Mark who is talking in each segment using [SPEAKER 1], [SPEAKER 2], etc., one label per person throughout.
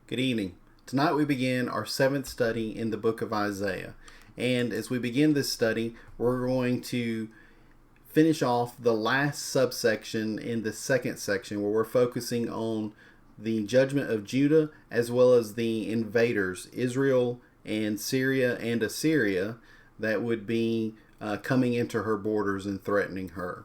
[SPEAKER 1] Good evening. Tonight we begin our seventh study in the book of Isaiah. And as we begin this study, we're going to finish off the last subsection in the second section where we're focusing on the judgment of Judah as well as the invaders, Israel and Syria and Assyria, that would be coming into her borders and threatening her.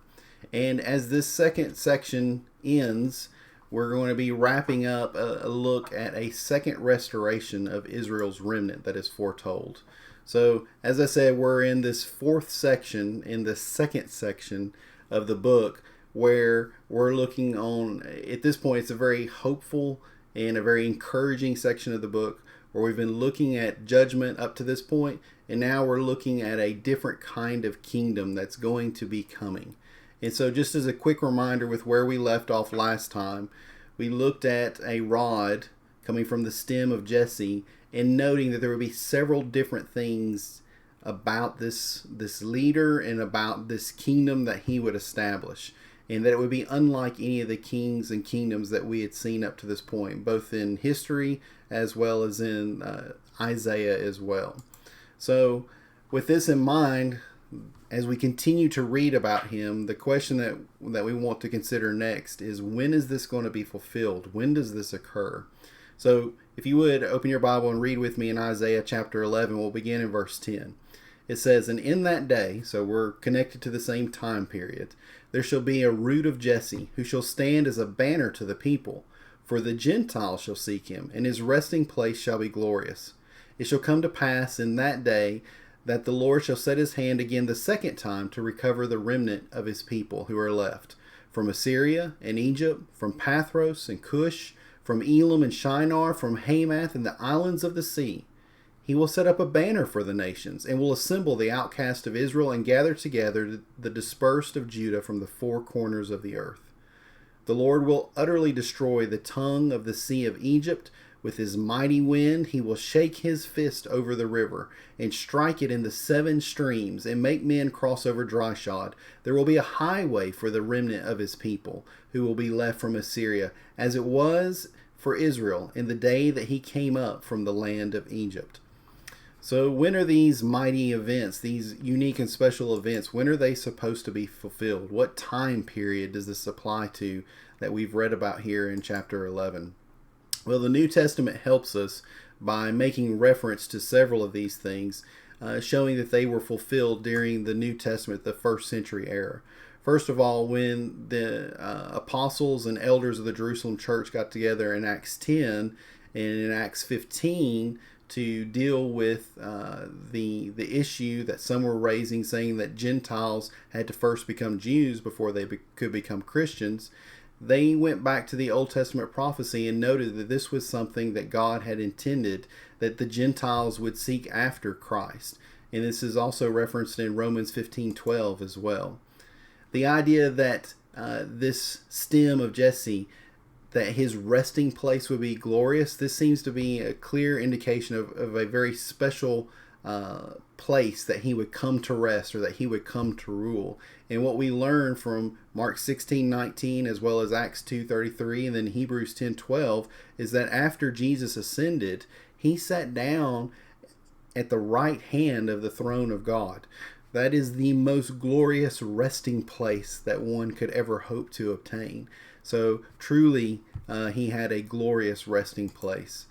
[SPEAKER 1] And as this second section ends, we're going to be wrapping up a look at a second restoration of Israel's remnant that is foretold. So, as I said, we're in this fourth section, in the second section of the book, where we're looking on, at this point, it's a very hopeful and a very encouraging section of the book, where we've been looking at judgment up to this point, and now we're looking at a different kind of kingdom that's going to be coming. And so just as a quick reminder with where we left off last time, we looked at a rod coming from the stem of Jesse and noting that there would be several different things about this leader and about this kingdom that he would establish. And that it would be unlike any of the kings and kingdoms that we had seen up to this point, both in history as well as in Isaiah as well. So with this in mind, as we continue to read about him, the question that we want to consider next is, when is this going to be fulfilled? When does this occur? So if you would, open your Bible and read with me in Isaiah chapter 11. We'll begin in verse 10. It says, "And in that day," so we're connected to the same time period, "there shall be a root of Jesse, who shall stand as a banner to the people. For the Gentiles shall seek him, and his resting place shall be glorious. It shall come to pass in that day that the Lord shall set his hand again the second time to recover the remnant of his people who are left, from Assyria and Egypt, from Pathros and Cush, from Elam and Shinar, from Hamath and the islands of the sea. He will set up a banner for the nations, and will assemble the outcast of Israel, and gather together the dispersed of Judah from the four corners of the earth. The Lord will utterly destroy the tongue of the sea of Egypt. With his mighty wind he will shake his fist over the river, and strike it in the seven streams, and make men cross over dry shod. There will be a highway for the remnant of his people, who will be left from Assyria, as it was for Israel in the day that he came up from the land of Egypt." So when are these mighty events, these unique and special events, when are they supposed to be fulfilled? What time period does this apply to that we've read about here in chapter 11? Well, the New Testament helps us by making reference to several of these things, showing that they were fulfilled during the New Testament, the first century era. First of all, when the apostles and elders of the Jerusalem church got together in Acts 10 and in Acts 15 to deal with the issue that some were raising, saying that Gentiles had to first become Jews before they could become Christians, they went back to the Old Testament prophecy and noted that this was something that God had intended, that the Gentiles would seek after Christ. And this is also referenced in Romans 15:12 as well. The idea that this stem of Jesse, that his resting place would be glorious, this seems to be a clear indication of a very special place that he would come to rest, or that he would come to rule. And what we learn from Mark 16:19 as well as Acts 2:33 and then Hebrews 10:12 is that after Jesus ascended, he sat down at the right hand of the throne of God. That is the most glorious resting place that one could ever hope to obtain. So truly, he had a glorious resting place.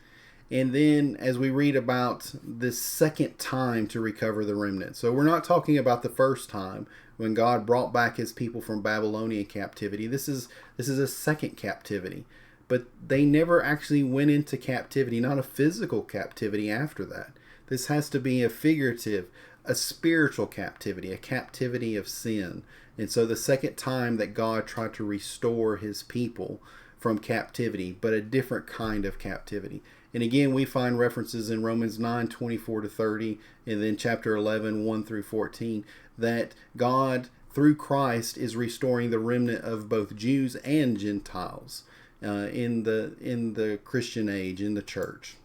[SPEAKER 1] And then as we read about this second time to recover the remnant. So we're not talking about the first time when God brought back his people from Babylonian captivity. This is a second captivity. But they never actually went into captivity, not a physical captivity after that. This has to be a figurative, a spiritual captivity, a captivity of sin. And so the second time that God tried to restore his people from captivity, but a different kind of captivity. And again, we find references in Romans 9:24-30, and then chapter 11, 1 through 14, that God, through Christ, is restoring the remnant of both Jews and Gentiles in the Christian age, in the church.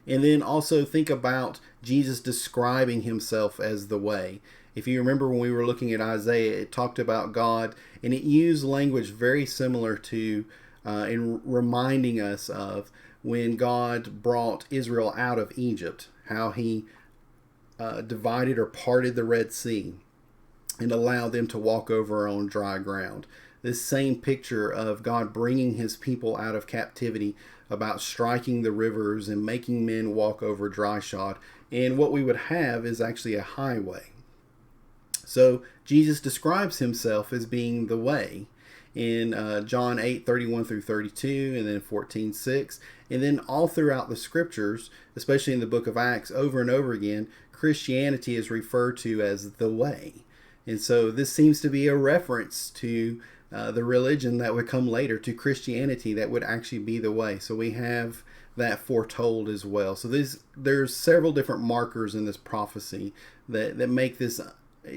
[SPEAKER 1] And then also think about Jesus describing himself as the way. If you remember when we were looking at Isaiah, it talked about God, and it used language very similar to, in reminding us of when God brought Israel out of Egypt, how he divided or parted the Red Sea and allowed them to walk over on dry ground. This same picture of God bringing his people out of captivity, about striking the rivers and making men walk over dry shod. And what we would have is actually a highway. So Jesus describes himself as being the way in John 8:31 through 32, and then 14:6. And then all throughout the scriptures, especially in the book of Acts, over and over again, Christianity is referred to as the way. And so this seems to be a reference to the religion that would come later, to Christianity that would actually be the way. So we have that foretold as well. So there's several different markers in this prophecy that make this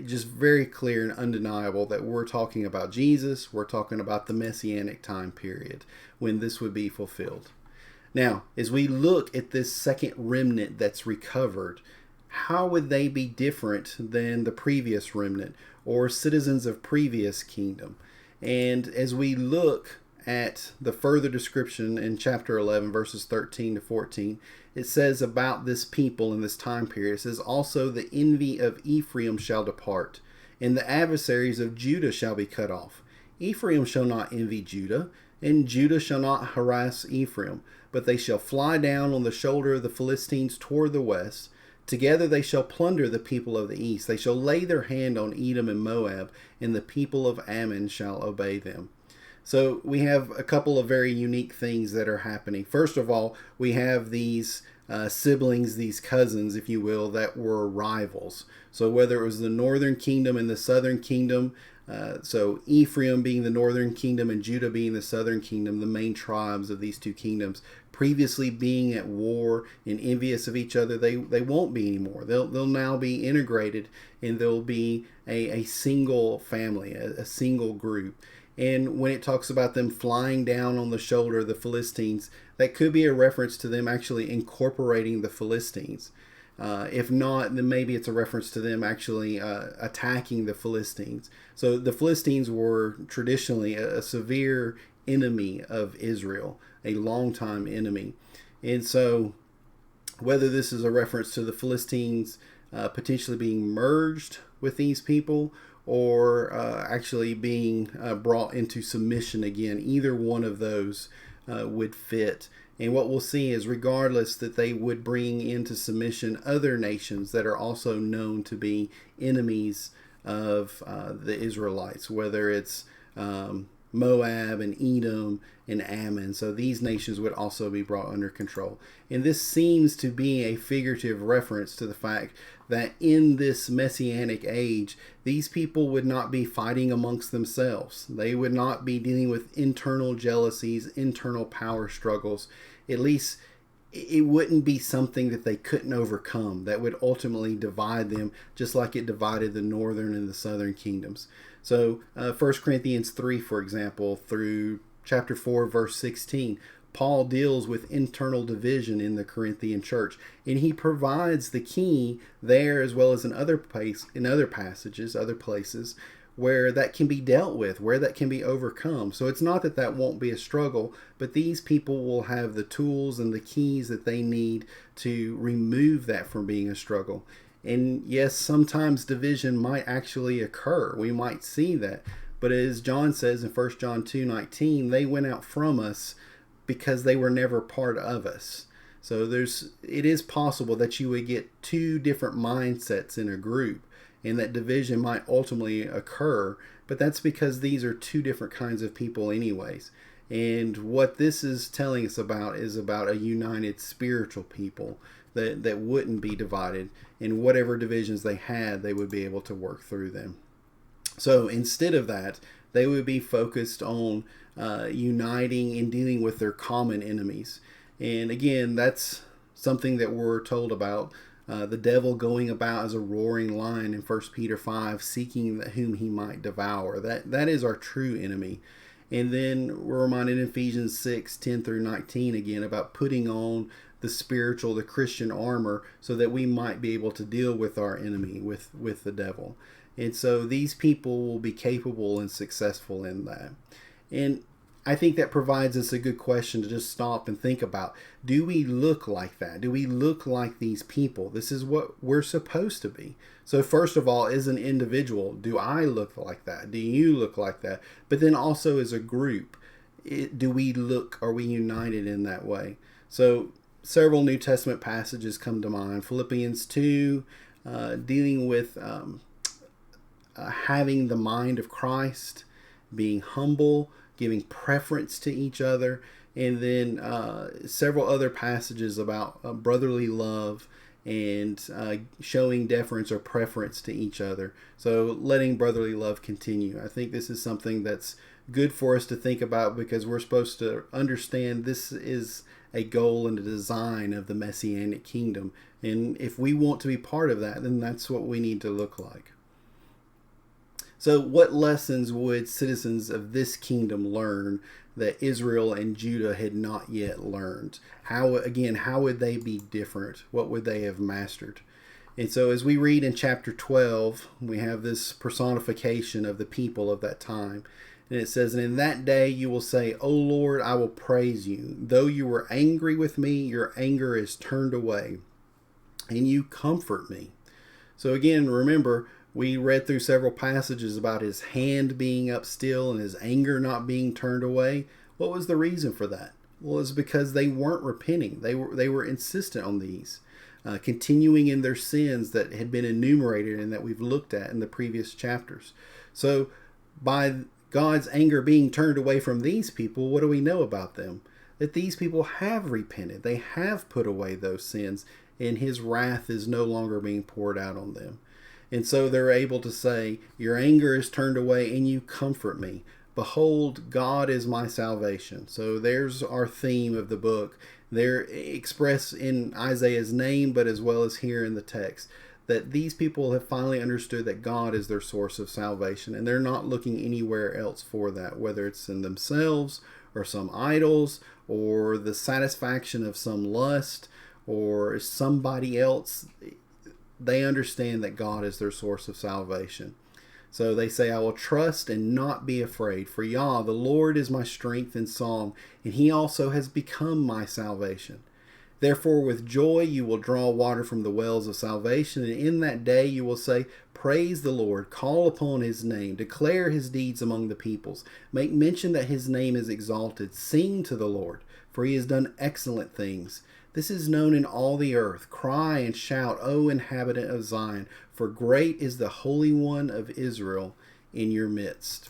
[SPEAKER 1] just very clear and undeniable that we're talking about Jesus. We're talking about the Messianic time period when this would be fulfilled. Now, as we look at this second remnant that's recovered, how would they be different than the previous remnant or citizens of previous kingdom? And as we look at the further description in chapter 11, verses 13 to 14, it says about this people in this time period, it says, "Also the envy of Ephraim shall depart, and the adversaries of Judah shall be cut off. Ephraim shall not envy Judah, and Judah shall not harass Ephraim, but they shall fly down on the shoulder of the Philistines toward the west. Together they shall plunder the people of the east. They shall lay their hand on Edom and Moab, and the people of Ammon shall obey them." So we have a couple of very unique things that are happening. First of all, we have these siblings, these cousins, if you will, that were rivals. So whether it was the northern kingdom and the southern kingdom, so Ephraim being the northern kingdom and Judah being the southern kingdom, the main tribes of these two kingdoms, previously being at war and envious of each other, they won't be anymore. They'll now be integrated, and they'll be a single family, a single group. And when it talks about them flying down on the shoulder of the Philistines, that could be a reference to them actually incorporating the Philistines. If not, then maybe it's a reference to them actually attacking the Philistines. So the Philistines were traditionally a severe enemy of Israel, a longtime enemy. And so whether this is a reference to the Philistines potentially being merged with these people, or actually being brought into submission again, either one of those would fit. And what we'll see is, regardless, that they would bring into submission other nations that are also known to be enemies of the Israelites, whether it's Moab and Edom and Ammon. So these nations would also be brought under control. And this seems to be a figurative reference to the fact that in this messianic age, these people would not be fighting amongst themselves. They would not be dealing with internal jealousies, internal power struggles. At least it wouldn't be something that they couldn't overcome that would ultimately divide them, just like it divided the northern and the southern kingdoms. So 1 Corinthians 3, for example, through chapter 4, verse 16, Paul deals with internal division in the Corinthian church, and he provides the key there, as well as in other passages, other places, where that can be dealt with, where that can be overcome. So it's not that won't be a struggle, but these people will have the tools and the keys that they need to remove that from being a struggle. And yes, sometimes division might actually occur. We might see that. But as John says in 1 John 2:19, they went out from us because they were never part of us. So it is possible that you would get two different mindsets in a group, and that division might ultimately occur, but that's because these are two different kinds of people anyways. And what this is telling us about is about a united spiritual people that wouldn't be divided, and whatever divisions they had, they would be able to work through them. So instead of that, they would be focused on uniting and dealing with their common enemies. And again, that's something that we're told about. The devil going about as a roaring lion in 1 Peter 5, seeking whom he might devour. That is our true enemy. And then we're reminded in Ephesians 6, 10 through 19 again about putting on the spiritual, the Christian armor, so that we might be able to deal with our enemy, with the devil. And so these people will be capable and successful in that. And I think that provides us a good question to just stop and think about. Do we look like that? Do we look like these people? This is what we're supposed to be. So first of all, as an individual, do I look like that? Do you look like that? But then also as a group, are we united in that way? So several New Testament passages come to mind. Philippians 2, dealing with having the mind of Christ, being humble, giving preference to each other, and then several other passages about brotherly love and showing deference or preference to each other. So letting brotherly love continue. I think this is something that's good for us to think about, because we're supposed to understand this is a goal and a design of the Messianic kingdom. And if we want to be part of that, then that's what we need to look like. So what lessons would citizens of this kingdom learn that Israel and Judah had not yet learned? How would they be different? What would they have mastered? And so as we read in chapter 12, we have this personification of the people of that time. And it says, "And in that day you will say, O Lord, I will praise you. Though you were angry with me, your anger is turned away, and you comfort me." So again, remember, we read through several passages about his hand being up still and his anger not being turned away. What was the reason for that? Well, it's because they weren't repenting. They were insistent on these, continuing in their sins that had been enumerated and that we've looked at in the previous chapters. So by God's anger being turned away from these people, what do we know about them? That these people have repented. They have put away those sins, and his wrath is no longer being poured out on them. And so they're able to say, your anger is turned away and you comfort me. Behold, God is my salvation. So there's our theme of the book. They're expressed in Isaiah's name, but as well as here in the text, that these people have finally understood that God is their source of salvation, and they're not looking anywhere else for that, whether it's in themselves or some idols or the satisfaction of some lust or somebody else. They understand that God is their source of salvation. So they say, I will trust and not be afraid. For Yah, the Lord, is my strength and song, and he also has become my salvation. Therefore, with joy you will draw water from the wells of salvation, and in that day you will say, praise the Lord, call upon his name, declare his deeds among the peoples, make mention that his name is exalted, sing to the Lord, for he has done excellent things. This is known in all the earth. Cry and shout, O inhabitant of Zion, for great is the Holy One of Israel in your midst.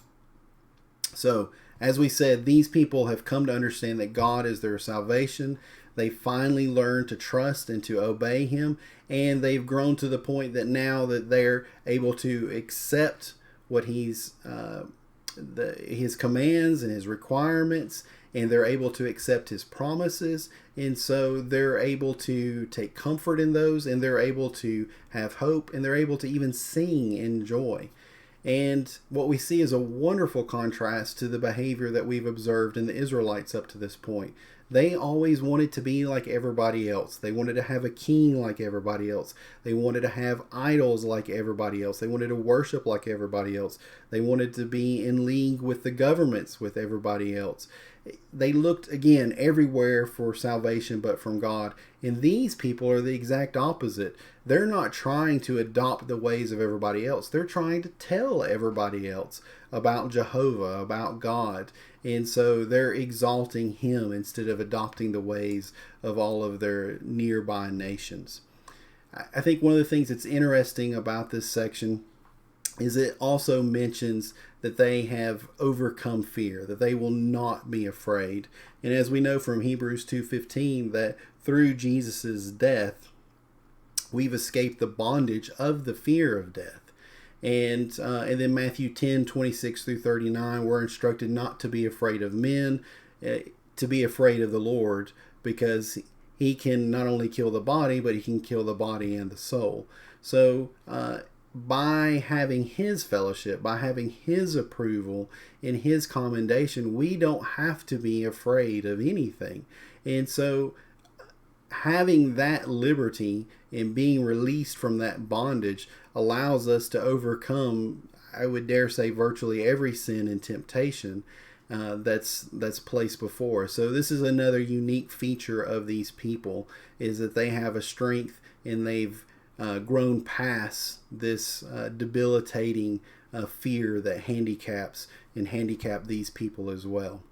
[SPEAKER 1] So, as we said, these people have come to understand that God is their salvation. They finally learned to trust and to obey him, and they've grown to the point that now that they're able to accept what his commands and his requirements, and they're able to accept his promises, and so they're able to take comfort in those, and they're able to have hope, and they're able to even sing in joy. And what we see is a wonderful contrast to the behavior that we've observed in the Israelites up to this point. They always wanted to be like everybody else. They wanted to have a king like everybody else. They wanted to have idols like everybody else. They wanted to worship like everybody else. They wanted to be in league with the governments with everybody else. They looked, again, everywhere for salvation but from God. And these people are the exact opposite. They're not trying to adopt the ways of everybody else. They're trying to tell everybody else about Jehovah, about God. And so they're exalting him instead of adopting the ways of all of their nearby nations. I think one of the things that's interesting about this section is it also mentions that they have overcome fear, that they will not be afraid. And as we know from Hebrews 2:15, that through Jesus' death, we've escaped the bondage of the fear of death. And then Matthew 10:26 through 39, we're instructed not to be afraid of men, to be afraid of the Lord, because he can not only kill the body, but he can kill the body and the soul. So by having his fellowship, by having his approval and his commendation, we don't have to be afraid of anything. And so having that liberty and being released from that bondage allows us to overcome, I would dare say, virtually every sin and temptation. that's placed before. So this is another unique feature of these people, is that they have a strength, and they've grown past this debilitating fear that handicap these people as well.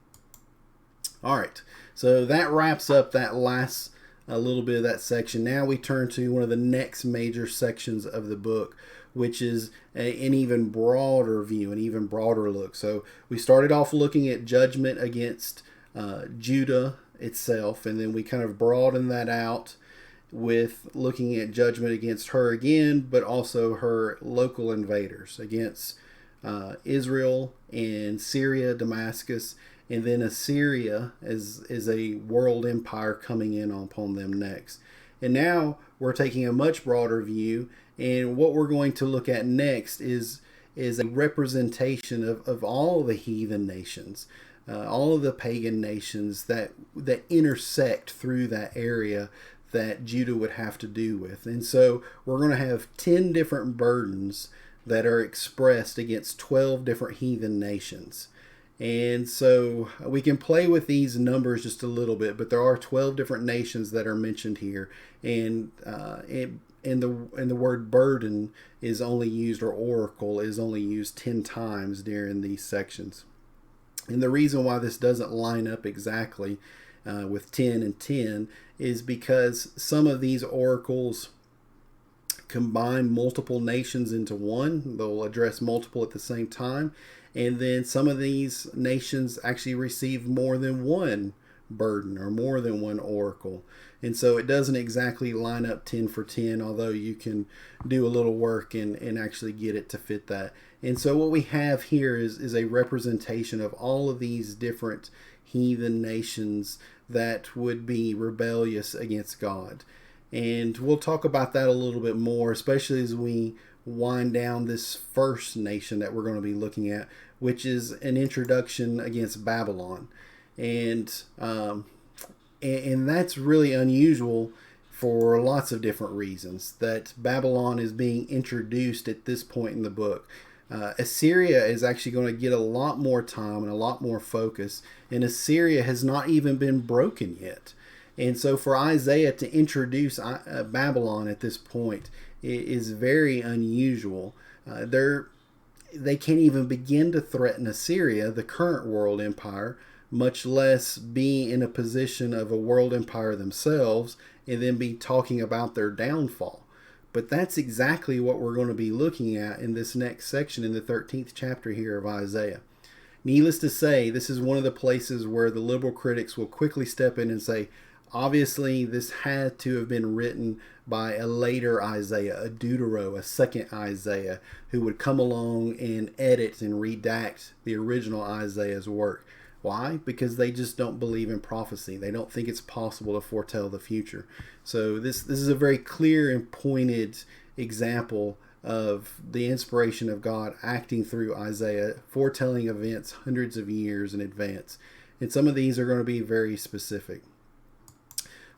[SPEAKER 1] All right, so that wraps up that last a little bit of that section. Now we turn to one of the next major sections of the book, which is an even broader view, an even broader look. So we started off looking at judgment against Judah itself, and then we kind of broadened that out with looking at judgment against her again, but also her local invaders against Israel and Syria, Damascus, and then Assyria is a world empire coming in upon them next. And now we're taking a much broader view, and what we're going to look at next is a representation of all the heathen nations, all of the pagan nations that intersect through that area that Judah would have to do with. And so we're going to have 10 different burdens that are expressed against 12 different heathen nations. And so we can play with these numbers just a little bit, but there are 12 different nations that are mentioned here, and the word burden is only used, or oracle is only used 10 times during these sections. And the reason why this doesn't line up exactly with 10 and 10 is because some of these oracles combine multiple nations into one. They'll address multiple at the same time. And then some of these nations actually receive more than one burden or more than one oracle. And so it doesn't exactly line up 10 for 10, although you can do a little work and actually get it to fit that. And so what we have here is a representation of all of these different heathen nations that would be rebellious against God. And we'll talk about that a little bit more, especially as we wind down this first nation that we're going to be looking at, which is an introduction against Babylon. And that's really unusual for lots of different reasons, that Babylon is being introduced at this point in the book. Assyria is actually going to get a lot more time and a lot more focus, and Assyria has not even been broken yet. And so for Isaiah to introduce Babylon at this point is very unusual. They can't even begin to threaten Assyria, the current world empire, much less be in a position of a world empire themselves and then be talking about their downfall. But that's exactly what we're going to be looking at in this next section in the 13th chapter here of Isaiah. Needless to say, this is one of the places where the liberal critics will quickly step in and say, obviously, this had to have been written by a later Isaiah, a Deutero, a second Isaiah, who would come along and edit and redact the original Isaiah's work. Why? Because they just don't believe in prophecy. They don't think it's possible to foretell the future. So this is a very clear and pointed example of the inspiration of God acting through Isaiah, foretelling events hundreds of years in advance. And some of these are going to be very specific.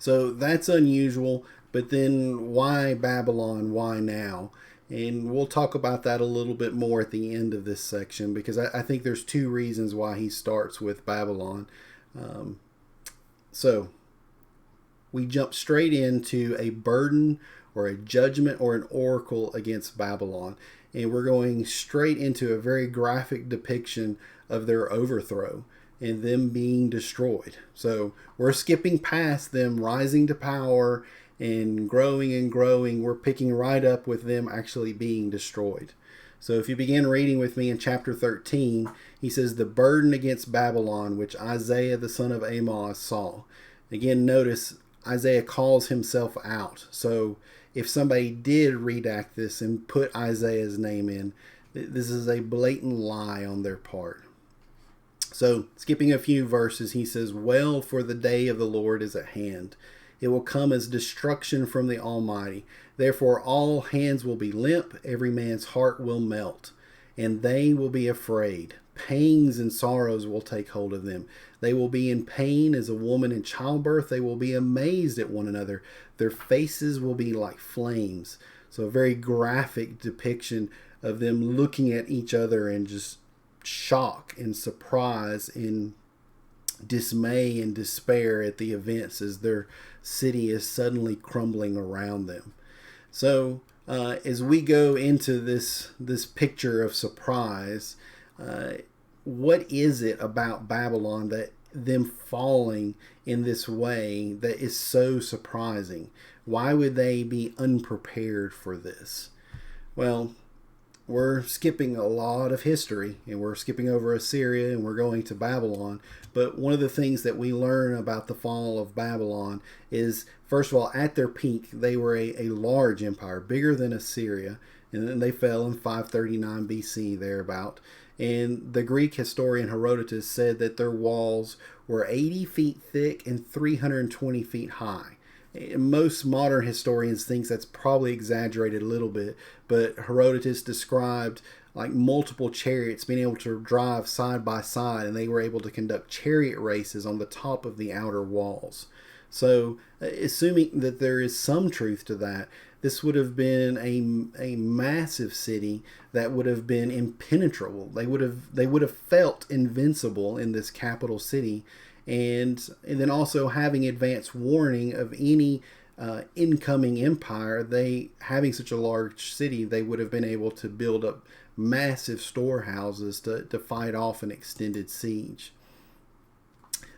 [SPEAKER 1] So that's unusual, but then why Babylon? Why now? And we'll talk about that a little bit more at the end of this section, because I think there's two reasons why he starts with Babylon. So we jump straight into a burden or a judgment or an oracle against Babylon. And we're going straight into a very graphic depiction of their overthrow and them being destroyed. So we're skipping past them rising to power and growing. We're picking right up with them actually being destroyed. So if you begin reading with me in chapter 13, he says, the burden against Babylon, which Isaiah the son of Amoz saw. Again, notice Isaiah calls himself out. So if somebody did redact this and put Isaiah's name in, this is a blatant lie on their part. So skipping a few verses, he says, well, for the day of the Lord is at hand. It will come as destruction from the Almighty. Therefore all hands will be limp, every man's heart will melt, and they will be afraid. Pangs and sorrows will take hold of them. They will be in pain as a woman in childbirth. They will be amazed at one another. Their faces will be like flames. So a very graphic depiction of them looking at each other and just shock and surprise and dismay and despair at the events as their city is suddenly crumbling around them. So as we go into this picture of surprise, what is it about Babylon that them falling in this way that is so surprising? Why would they be unprepared for this? Well, we're skipping a lot of history, and we're skipping over Assyria and we're going to Babylon. But one of the things that we learn about the fall of Babylon is, first of all, at their peak, they were a large empire, bigger than Assyria, and then they fell in 539 BC, thereabout. And the Greek historian Herodotus said that their walls were 80 feet thick and 320 feet high. Most modern historians think that's probably exaggerated a little bit, but Herodotus described like multiple chariots being able to drive side by side, and they were able to conduct chariot races on the top of the outer walls. So, assuming that there is some truth to that, this would have been a massive city that would have been impenetrable. They would have felt invincible in this capital city. And then also having advance warning of any incoming empire, having such a large city, they would have been able to build up massive storehouses to fight off an extended siege.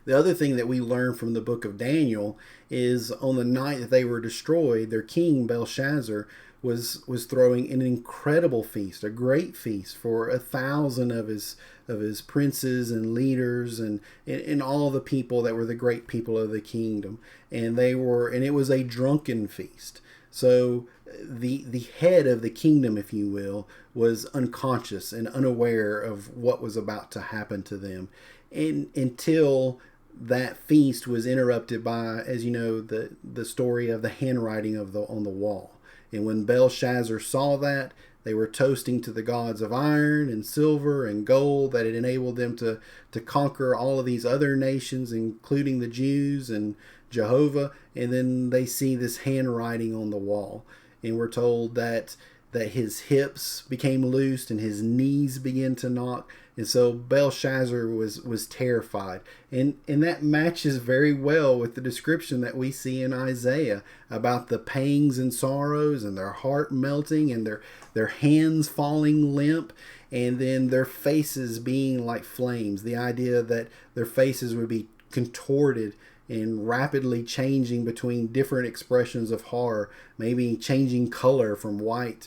[SPEAKER 1] The other thing that we learn from the book of Daniel is on the night that they were destroyed, their king Belshazzar was throwing an incredible feast, a great feast for 1,000 of his princes and leaders and all the people that were the great people of the kingdom, and it was a drunken feast. So the head of the kingdom, if you will, was unconscious and unaware of what was about to happen to them, and until that feast was interrupted by, as you know, the story of the handwriting on the wall. And when Belshazzar saw that, they were toasting to the gods of iron and silver and gold that had enabled them to conquer all of these other nations, including the Jews and Jehovah. And then they see this handwriting on the wall. And we're told that his hips became loosed and his knees began to knock. And so Belshazzar was terrified. And that matches very well with the description that we see in Isaiah about the pangs and sorrows and their heart melting and their hands falling limp and then their faces being like flames. The idea that their faces would be contorted and rapidly changing between different expressions of horror, maybe changing color from white,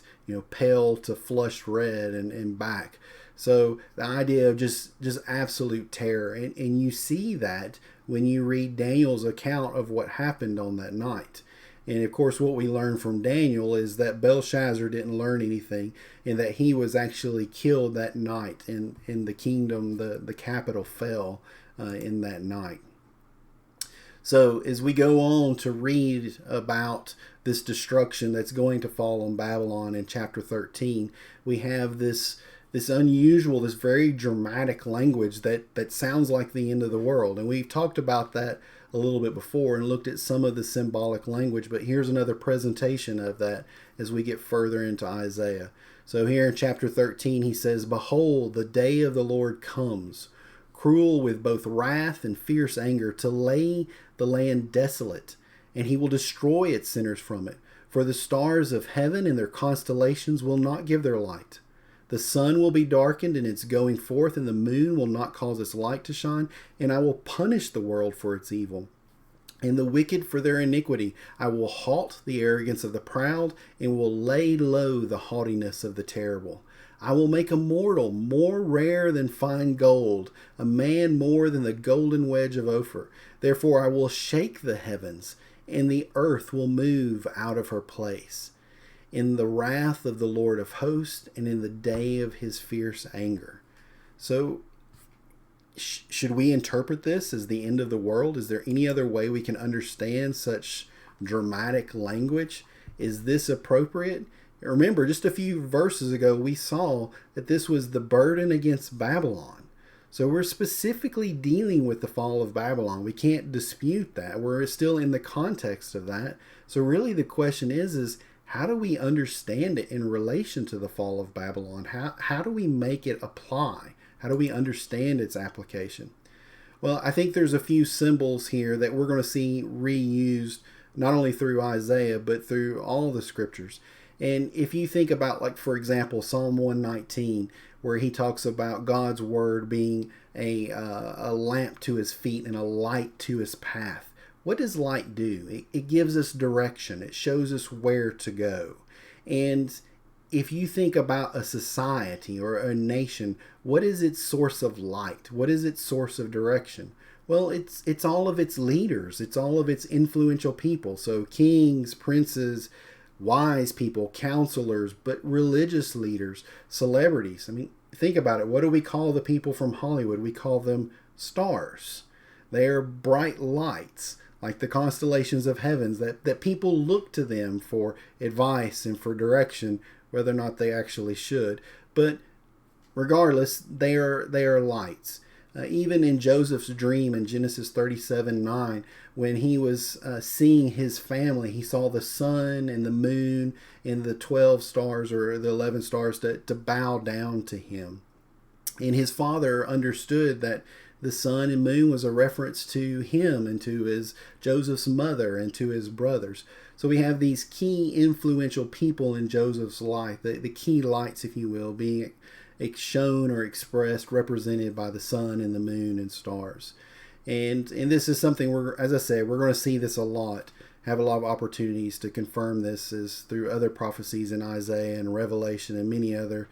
[SPEAKER 1] pale to flushed red and back. So the idea of just absolute terror. And you see that when you read Daniel's account of what happened on that night. And of course, what we learn from Daniel is that Belshazzar didn't learn anything and that he was actually killed that night in the kingdom, the capital fell in that night. So as we go on to read about this destruction that's going to fall on Babylon in chapter 13, we have this unusual, this very dramatic language that sounds like the end of the world. And we've talked about that a little bit before and looked at some of the symbolic language, but here's another presentation of that as we get further into Isaiah. So here in chapter 13, he says, "Behold, the day of the Lord comes, cruel with both wrath and fierce anger, to lay the land desolate, and he will destroy its sinners from it. For the stars of heaven and their constellations will not give their light. The sun will be darkened in its going forth, and the moon will not cause its light to shine. And I will punish the world for its evil, and the wicked for their iniquity. I will halt the arrogance of the proud, and will lay low the haughtiness of the terrible. I will make a mortal more rare than fine gold, a man more than the golden wedge of Ophir. Therefore I will shake the heavens, and the earth will move out of her place, in the wrath of the Lord of hosts, and in the day of his fierce anger." So, should we interpret this as the end of the world? Is there any other way we can understand such dramatic language? Is this appropriate? Remember, just a few verses ago, we saw that this was the burden against Babylon. So we're specifically dealing with the fall of Babylon. We can't dispute that. We're still in the context of that. So really the question is how do we understand it in relation to the fall of Babylon? How do we make it apply? How do we understand its application? Well, I think there's a few symbols here that we're going to see reused not only through Isaiah, but through all the scriptures. And if you think about, like, for example, Psalm 119, where he talks about God's word being a lamp to his feet and a light to his path. What does light do? It gives us direction. It shows us where to go. And if you think about a society or a nation, what is its source of light? What is its source of direction? Well, it's all of its leaders. It's all of its influential people. So kings, princes, wise people, counselors, but religious leaders, celebrities. I mean, think about it. What do we call the people from Hollywood? We call them stars. They are bright lights, like the constellations of heavens, that people look to them for advice and for direction, whether or not they actually should. But regardless, they are lights. Even in Joseph's dream in Genesis 37:9, when he was seeing his family, he saw the sun and the moon and the 12 stars or the 11 stars to bow down to him. And his father understood that the sun and moon was a reference to him and to his Joseph's mother and to his brothers. So we have these key influential people in Joseph's life, the key lights, if you will, being shown or expressed, represented by the sun and the moon and stars. And this is something as I said, we're going to see this a lot, have a lot of opportunities to confirm this is through other prophecies in Isaiah and Revelation and many other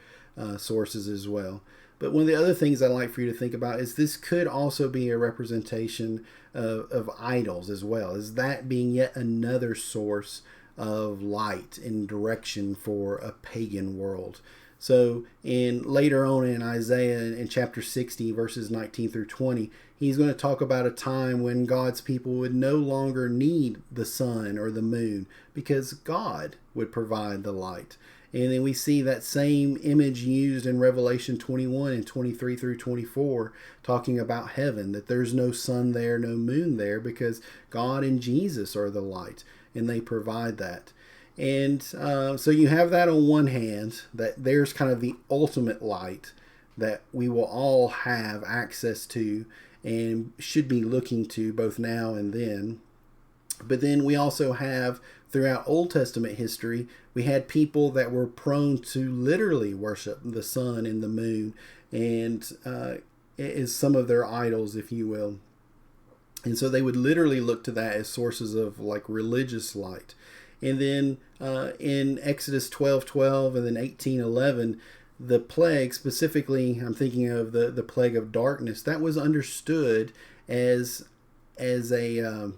[SPEAKER 1] sources as well. But one of the other things I'd like for you to think about is this could also be a representation of idols as well, as that being yet another source of light and direction for a pagan world. So later on in Isaiah in chapter 60, verses 19 through 20, he's going to talk about a time when God's people would no longer need the sun or the moon because God would provide the light. And then we see that same image used in Revelation 21 and 23 through 24, talking about heaven, that there's no sun there, no moon there, because God and Jesus are the light, and they provide that. And so you have that on one hand, that there's kind of the ultimate light that we will all have access to and should be looking to both now and then. But then we also have, throughout Old Testament history, we had people that were prone to literally worship the sun and the moon and as some of their idols, if you will. And so they would literally look to that as sources of like religious light. And then in Exodus 12:12 and then 18:11, the plague, specifically, I'm thinking of the plague of darkness, that was understood as a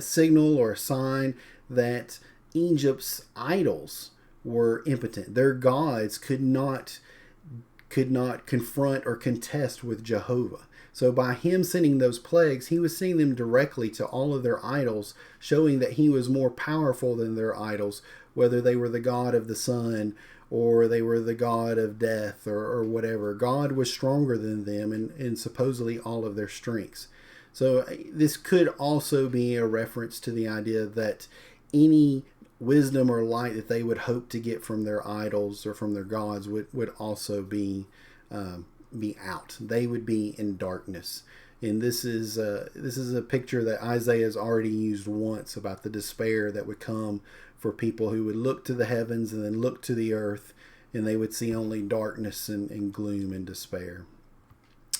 [SPEAKER 1] signal or a sign that Egypt's idols were impotent. Their gods could not confront or contest with Jehovah. So by him sending those plagues, he was sending them directly to all of their idols, showing that he was more powerful than their idols, whether they were the god of the sun or they were the god of death or whatever. God was stronger than them and supposedly all of their strengths. So this could also be a reference to the idea that any wisdom or light that they would hope to get from their idols or from their gods would also be out. They would be in darkness. And this is a picture that Isaiah has already used once about the despair that would come for people who would look to the heavens and then look to the earth, and they would see only darkness and gloom and despair.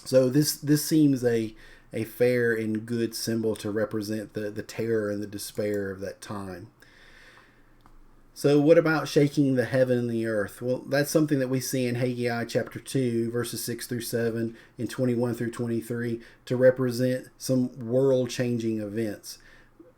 [SPEAKER 1] So this seems a fair and good symbol to represent the terror and the despair of that time. So what about shaking the heaven and the earth? Well, that's something that we see in Haggai chapter 2, verses 6 through 7 and 21 through 23 to represent some world-changing events.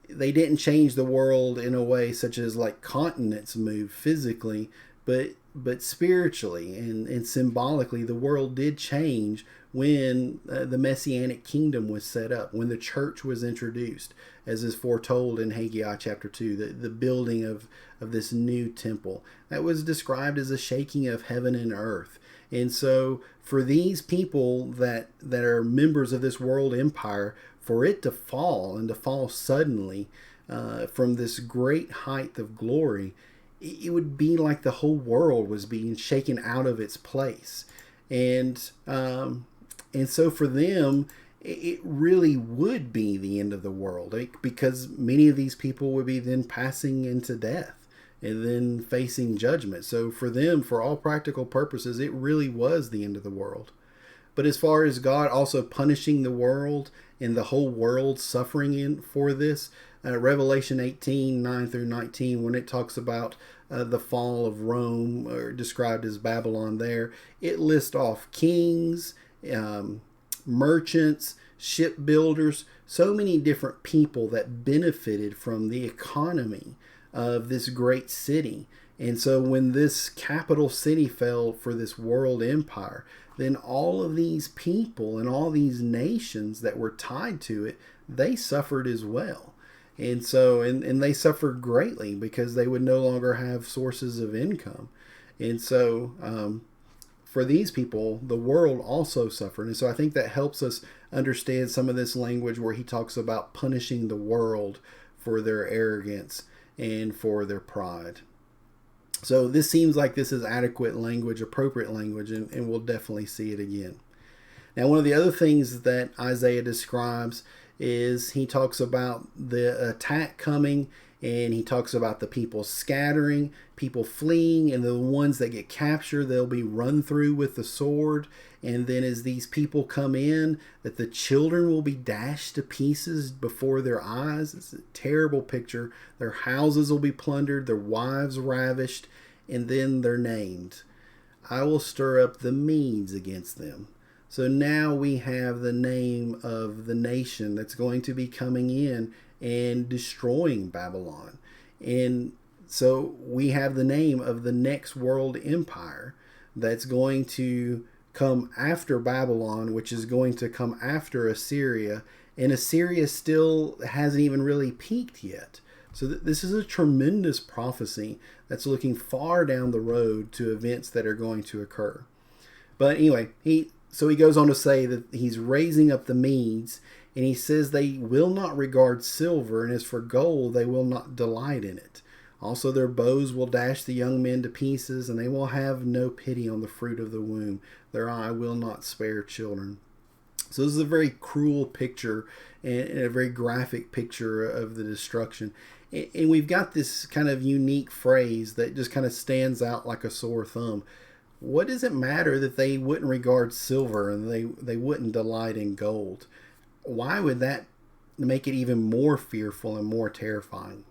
[SPEAKER 1] They didn't change the world in a way such as like continents move physically, but spiritually and symbolically, the world did change when the Messianic kingdom was set up, when the church was introduced, as is foretold in Haggai chapter 2, the building of this new temple. That was described as a shaking of heaven and earth. And so for these people that are members of this world empire, for it to fall and to fall suddenly from this great height of glory, it would be like the whole world was being shaken out of its place. and and so for them, it really would be the end of the world, because many of these people would be then passing into death and then facing judgment. So for them, for all practical purposes, it really was the end of the world. But as far as God also punishing the world and the whole world suffering in for this, Revelation 18:9-19, when it talks about the fall of Rome, or described as Babylon there, it lists off kings, merchants, shipbuilders, so many different people that benefited from the economy of this great city. And so when this capital city fell for this world empire, then all of these people and all these nations that were tied to it, they suffered as well. And so, and they suffered greatly because they would no longer have sources of income. And so, for these people, the world also suffered. And so I think that helps us understand some of this language where he talks about punishing the world for their arrogance and for their pride. So this seems like this is adequate language, appropriate language, and we'll definitely see it again. Now, one of the other things that Isaiah describes is he talks about the attack coming, and he talks about the people scattering, people fleeing, and the ones that get captured, they'll be run through with the sword. And then as these people come in, that the children will be dashed to pieces before their eyes. It's a terrible picture. Their houses will be plundered, their wives ravished, and then they're named. I will stir up the Medes against them. So now we have the name of the nation that's going to be coming in and destroying Babylon. And so we have the name of the next world empire that's going to come after Babylon, which is going to come after Assyria. And Assyria still hasn't even really peaked yet. So this is a tremendous prophecy that's looking far down the road to events that are going to occur. But anyway, he goes on to say that he's raising up the Medes, and he says they will not regard silver, and as for gold, they will not delight in it. Also, their bows will dash the young men to pieces, and they will have no pity on the fruit of the womb. Their eye will not spare children. So this is a very cruel picture and a very graphic picture of the destruction. And we've got this kind of unique phrase that just kind of stands out like a sore thumb. What does it matter that they wouldn't regard silver and they wouldn't delight in gold? Why would that make it even more fearful and more terrifying?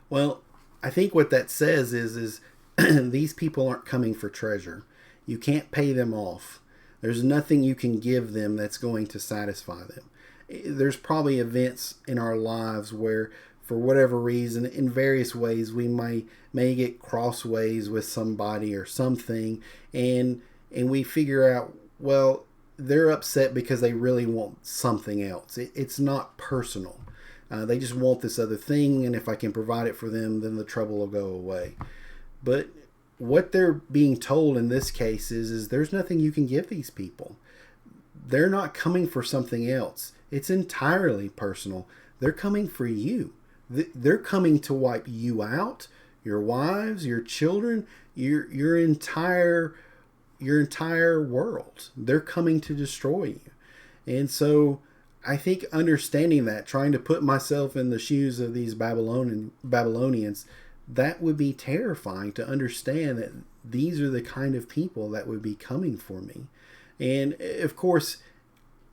[SPEAKER 1] Well, I think what that says is these people aren't coming for treasure. You can't pay them off. There's nothing you can give them that's going to satisfy them. There's probably events in our lives where, for whatever reason, in various ways, we may get crossways with somebody or something, and we figure out, well, they're upset because they really want something else. It's not personal. They just want this other thing, and if I can provide it for them, then the trouble will go away. But what they're being told in this case is there's nothing you can give these people. They're not coming for something else. It's entirely personal. They're coming for you. They're coming to wipe you out, your wives, your children, your entire world. They're coming to destroy you. And so I think understanding that, trying to put myself in the shoes of these Babylonians, that would be terrifying to understand that these are the kind of people that would be coming for me. And of course,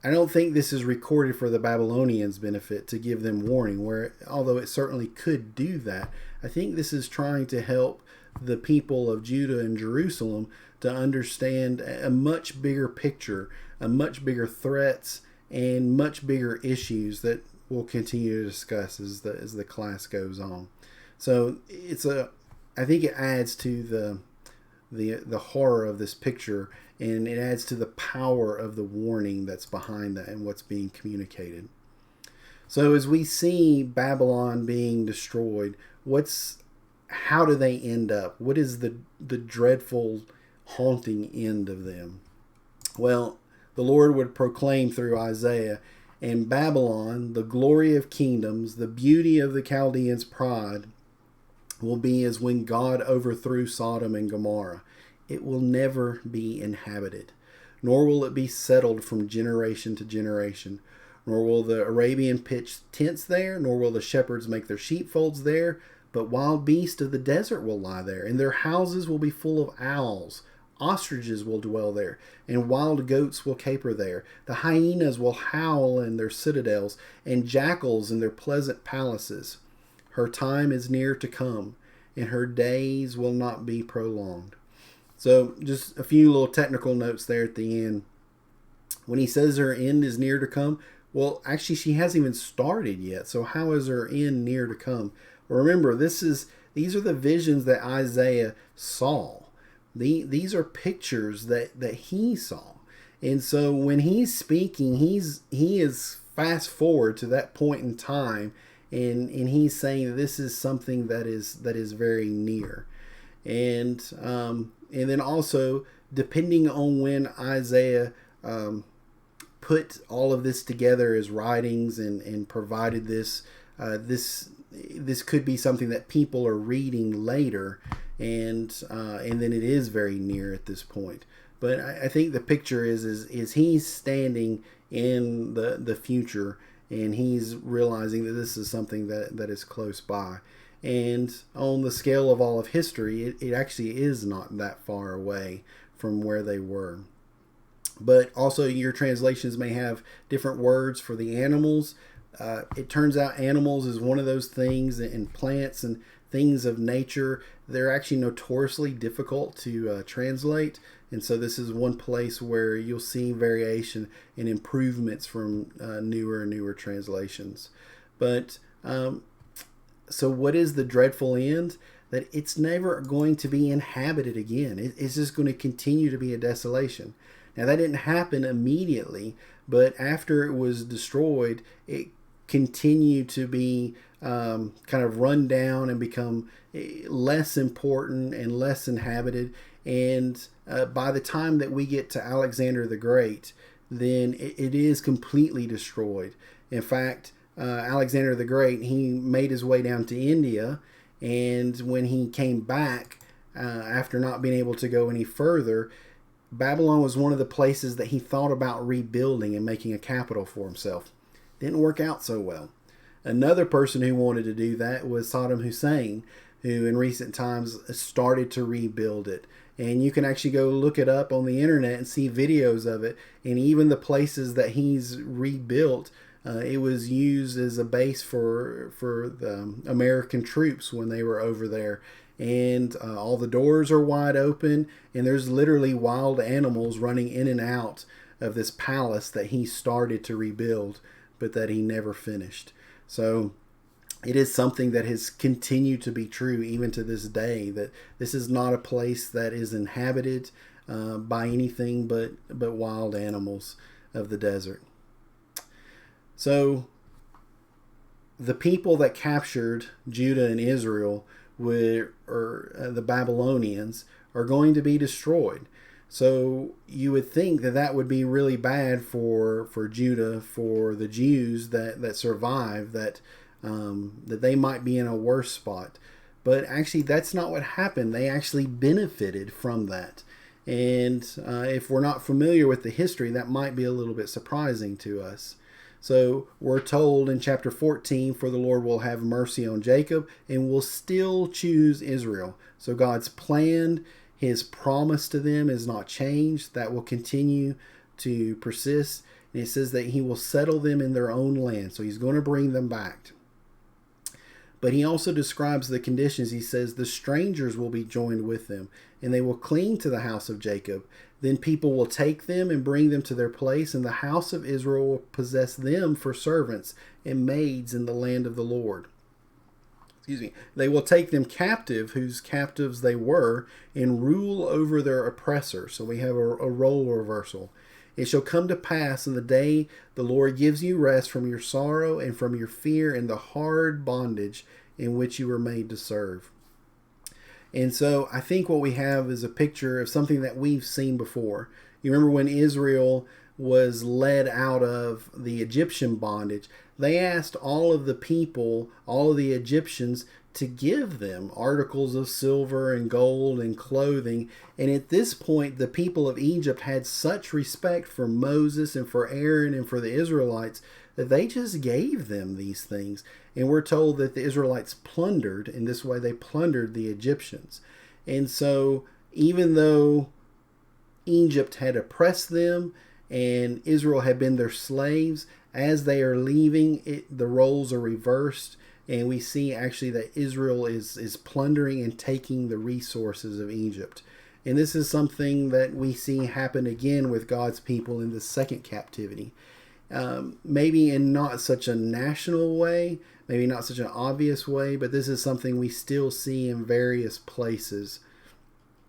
[SPEAKER 1] I don't think this is recorded for the Babylonians' benefit to give them warning, where although it certainly could do that, I think this is trying to help the people of Judah and Jerusalem to understand a much bigger picture, a much bigger threats, and much bigger issues that we'll continue to discuss as the class goes on. So I think it adds to the horror of this picture, and it adds to the power of the warning that's behind that and what's being communicated. So as we see Babylon being destroyed, how do they end up? What is the dreadful, haunting end of them? Well, the Lord would proclaim through Isaiah, "And Babylon, the glory of kingdoms, the beauty of the Chaldeans' pride, will be as when God overthrew Sodom and Gomorrah. it will never be inhabited, nor will it be settled from generation to generation. Nor will the Arabian pitch tents there, nor will the shepherds make their sheepfolds there, but wild beasts of the desert will lie there, and their houses will be full of owls. Ostriches will dwell there, and wild goats will caper there. The hyenas will howl in their citadels, and jackals in their pleasant palaces. Her time is near to come, and her days will not be prolonged. So just a few little technical notes there at the end. When he says her end is near to come, well, actually, she hasn't even started yet. So how is her end near to come? Well, remember, these are the visions that Isaiah saw. These are pictures that he saw. And so when he's speaking, he is fast forward to that point in time, and he's saying this is something that is very near. And then also, depending on when Isaiah put all of this together as writings and provided this, this could be something that people are reading later, and then it is very near at this point. But I think the picture is he's standing in the future, and he's realizing that this is something that is close by. And on the scale of all of history, it actually is not that far away from where they were. But also your translations may have different words for the animals. It turns out animals is one of those things, and plants and things of nature, they're actually notoriously difficult to translate. And so this is one place where you'll see variation and improvements from newer and newer translations. But so what is the dreadful end? That it's never going to be inhabited again. It's just going to continue to be a desolation. Now, that didn't happen immediately, but after it was destroyed, it continued to be kind of run down and become less important and less inhabited. And by the time that we get to Alexander the Great, then it is completely destroyed. In fact, Alexander the Great, he made his way down to India, and when he came back, after not being able to go any further, Babylon was one of the places that he thought about rebuilding and making a capital for himself. Didn't work out so well. Another person who wanted to do that was Saddam Hussein, who in recent times started to rebuild it. And you can actually go look it up on the internet and see videos of it. And even the places that he's rebuilt, it was used as a base for the American troops when they were over there. And all the doors are wide open, and there's literally wild animals running in and out of this palace that he started to rebuild, but that he never finished. So it is something that has continued to be true even to this day, that this is not a place that is inhabited by anything but wild animals of the desert. So the people that captured Judah and Israel the Babylonians are going to be destroyed. So you would think that would be really bad for Judah, for the Jews that survive, that they might be in a worse spot. But actually, that's not what happened. They actually benefited from that. And if we're not familiar with the history, that might be a little bit surprising to us. So we're told in chapter 14, for the Lord will have mercy on Jacob and will still choose Israel. So God's plan, his promise to them is not changed. That will continue to persist. And it says that he will settle them in their own land. So he's going to bring them back. But he also describes the conditions. He says the strangers will be joined with them, and they will cling to the house of Jacob. Then people will take them and bring them to their place, and the house of Israel will possess them for servants and maids in the land of the Lord. They will take them captive, whose captives they were, and rule over their oppressors. So we have a role reversal. It shall come to pass in the day the Lord gives you rest from your sorrow and from your fear and the hard bondage in which you were made to serve. And so I think what we have is a picture of something that we've seen before. You remember when Israel was led out of the Egyptian bondage, they asked all of the people, all of the Egyptians, to give them articles of silver and gold and clothing. And at this point, the people of Egypt had such respect for Moses and for Aaron and for the Israelites that they just gave them these things. And we're told that the Israelites plundered, in this way they plundered the Egyptians. And so even though Egypt had oppressed them and Israel had been their slaves, as they are leaving, the roles are reversed. And we see actually that Israel is plundering and taking the resources of Egypt. And this is something that we see happen again with God's people in the second captivity. Maybe in not such a national way, maybe not such an obvious way, but this is something we still see in various places.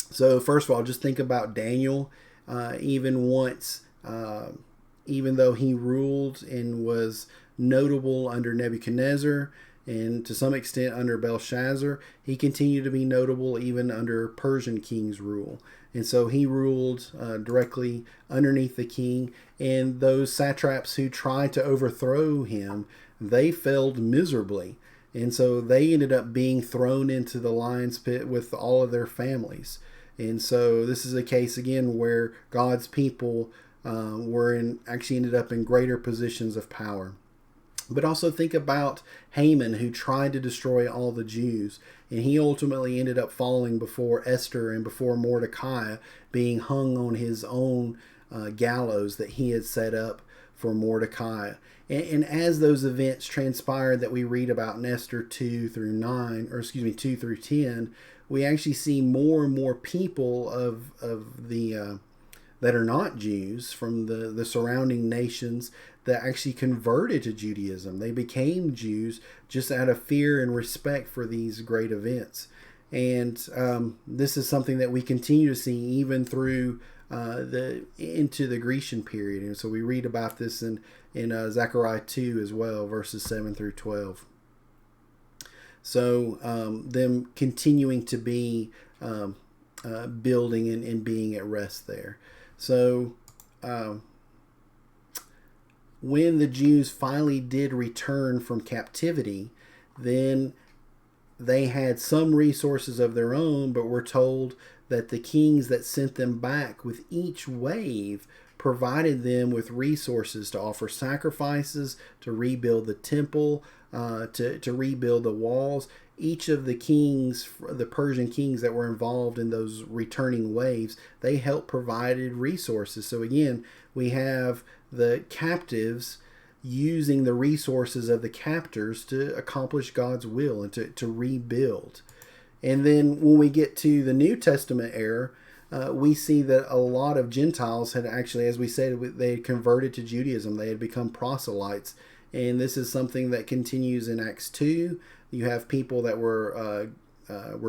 [SPEAKER 1] So first of all, just think about Daniel. Even though he ruled and was notable under Nebuchadnezzar, and to some extent under Belshazzar, he continued to be notable even under Persian king's rule. And so he ruled directly underneath the king. And those satraps who tried to overthrow him, they failed miserably. And so they ended up being thrown into the lion's pit with all of their families. And so this is a case again where God's people actually ended up in greater positions of power. But also think about Haman, who tried to destroy all the Jews. And he ultimately ended up falling before Esther and before Mordecai, being hung on his own gallows that he had set up for Mordecai. And as those events transpired that we read about in Esther 2 through 10, we actually see more and more people that are not Jews from the surrounding nations that actually converted to Judaism. They became Jews just out of fear and respect for these great events. And this is something that we continue to see even through into the Grecian period. And so we read about this in Zechariah 2 as well, verses 7 through 12. So them continuing to be building and being at rest there. So when the Jews finally did return from captivity, then they had some resources of their own, but we're told that the kings that sent them back with each wave provided them with resources to offer sacrifices, to rebuild the temple, to rebuild the walls. Each of the kings, the Persian kings that were involved in those returning waves, they helped provided resources. So again, we have the captives using the resources of the captors to accomplish God's will and to rebuild. And then when we get to the New Testament era, we see that a lot of Gentiles had actually, as we said, they had converted to Judaism. They had become proselytes. And this is something that continues in Acts 2. You have people that were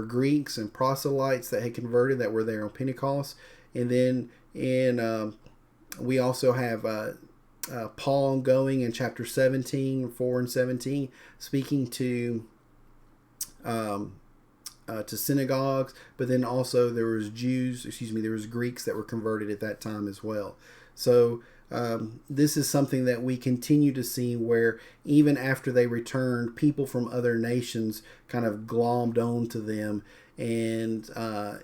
[SPEAKER 1] Greeks and proselytes that had converted that were there on Pentecost. And then we also have Paul going in chapter 17, 4 and 17, speaking to synagogues, but then also there was Greeks that were converted at that time as well. So this is something that we continue to see where even after they returned, people from other nations kind of glommed onto them, and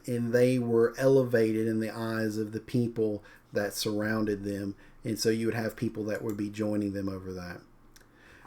[SPEAKER 1] they were elevated in the eyes of the people that surrounded them. And so you would have people that would be joining them over that.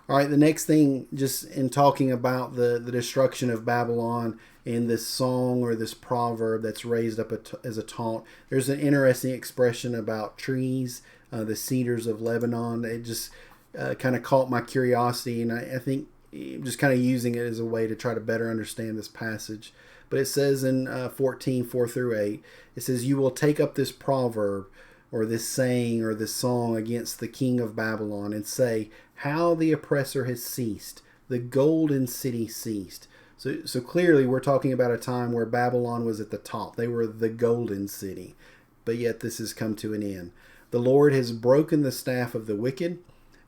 [SPEAKER 1] All right, the next thing, just in talking about the destruction of Babylon in this song or this proverb that's raised up as a taunt, there's an interesting expression about trees, the cedars of Lebanon. It just kind of caught my curiosity, and I think just kind of using it as a way to try to better understand this passage. But it says in 14, 4 through 8, it says, "You will take up this proverb, or this saying, or this song against the king of Babylon, and say, how the oppressor has ceased, the golden city ceased." So clearly we're talking about a time where Babylon was at the top. They were the golden city. But yet this has come to an end. "The Lord has broken the staff of the wicked,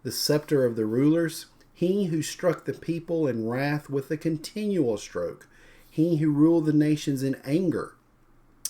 [SPEAKER 1] the scepter of the rulers. He who struck the people in wrath with a continual stroke, he who ruled the nations in anger,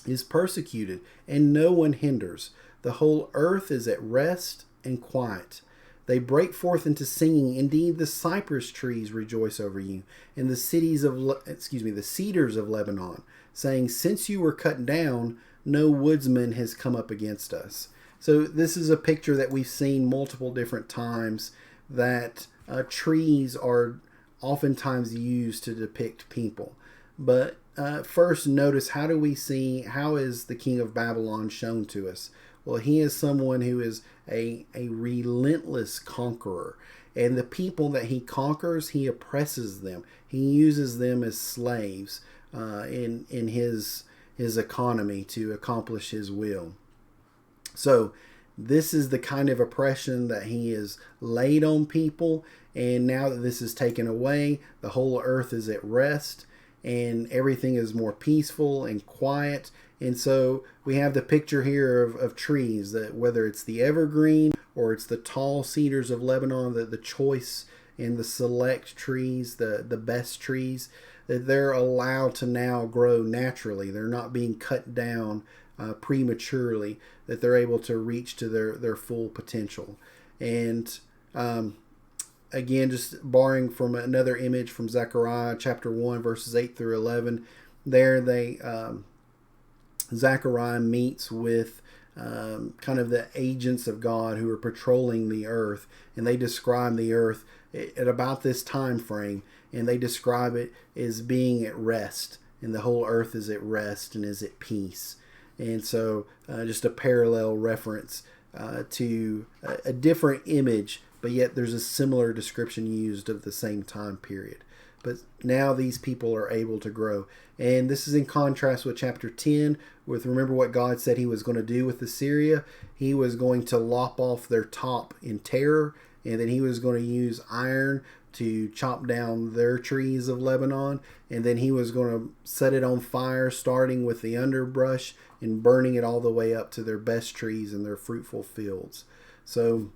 [SPEAKER 1] is persecuted, and no one hinders. The whole earth is at rest and quiet. They break forth into singing. Indeed, the cypress trees rejoice over you, and the the cedars of Lebanon, saying, since you were cut down, no woodsman has come up against us. So this is a picture that we've seen multiple different times, that trees are oftentimes used to depict people. But first, notice, how is the king of Babylon shown to us? Well, he is someone who is a relentless conqueror. And the people that he conquers, he oppresses them. He uses them as slaves in his economy to accomplish his will. So this is the kind of oppression that he has laid on people. And now that this is taken away, the whole earth is at rest, and everything is more peaceful and quiet. And so we have the picture here of trees, that whether it's the evergreen or it's the tall cedars of Lebanon, the choice and the select trees, the best trees, that they're allowed to now grow naturally. They're not being cut down prematurely, that they're able to reach to their full potential. And again, just borrowing from another image from Zechariah chapter 1, verses 8 through 11, there Zechariah meets with kind of the agents of God who are patrolling the earth, and they describe the earth at about this time frame, and they describe it as being at rest, and the whole earth is at rest and is at peace. And so just a parallel reference to a different image, but yet there's a similar description used of the same time period. But now these people are able to grow. And this is in contrast with chapter 10, with, remember what God said he was going to do with Assyria? He was going to lop off their top in terror, and then he was going to use iron to chop down their trees of Lebanon, and then he was going to set it on fire, starting with the underbrush and burning it all the way up to their best trees and their fruitful fields. So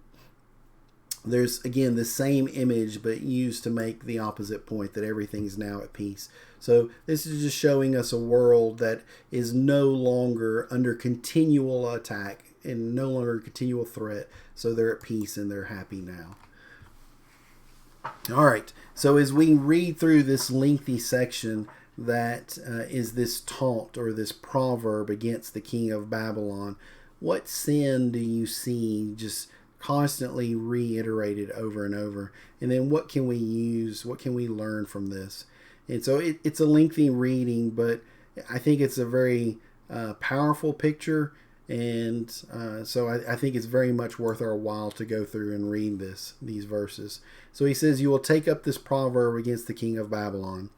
[SPEAKER 1] there's, again, the same image, but used to make the opposite point, that everything's now at peace. So this is just showing us a world that is no longer under continual attack and no longer continual threat. So they're at peace and they're happy now. All right. So as we read through this lengthy section that is this taunt or this proverb against the king of Babylon, what sin do you see just constantly reiterated over and over? And then what can we use? What can we learn from this? And so it's a lengthy reading, but I think it's a very powerful picture. And so I think it's very much worth our while to go through and read these verses. So he says, you will take up this proverb against the king of Babylon.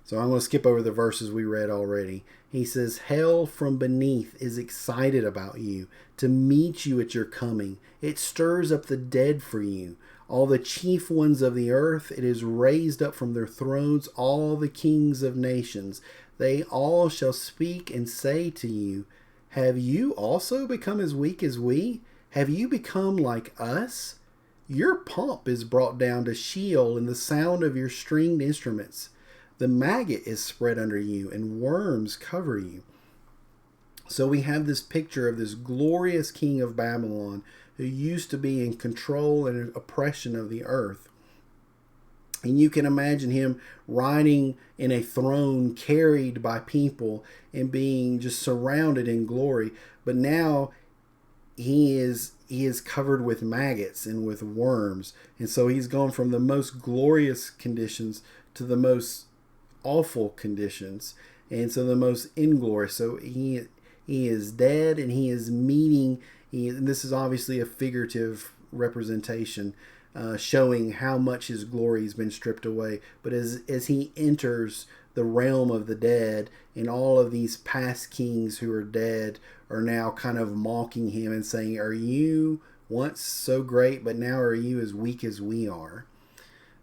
[SPEAKER 1] So I'm going to skip over the verses we read already. He says, hell from beneath is excited about you to meet you at your coming. It stirs up the dead for you. All the chief ones of the earth, it is raised up from their thrones, all the kings of nations. They all shall speak and say to you, have you also become as weak as we? Have you become like us? Your pomp is brought down to Sheol in the sound of your stringed instruments. The maggot is spread under you, and worms cover you. So we have this picture of this glorious king of Babylon who used to be in control and oppression of the earth. And you can imagine him riding in a throne carried by people and being just surrounded in glory. But now he is covered with maggots and with worms. And so he's gone from the most glorious conditions to the most awful conditions. And so the most inglorious. So he is dead, and he is meeting. And this is obviously a figurative representation, showing how much his glory has been stripped away. But as he enters the realm of the dead, and all of these past kings who are dead are now kind of mocking him and saying, are you once so great, but now are you as weak as we are?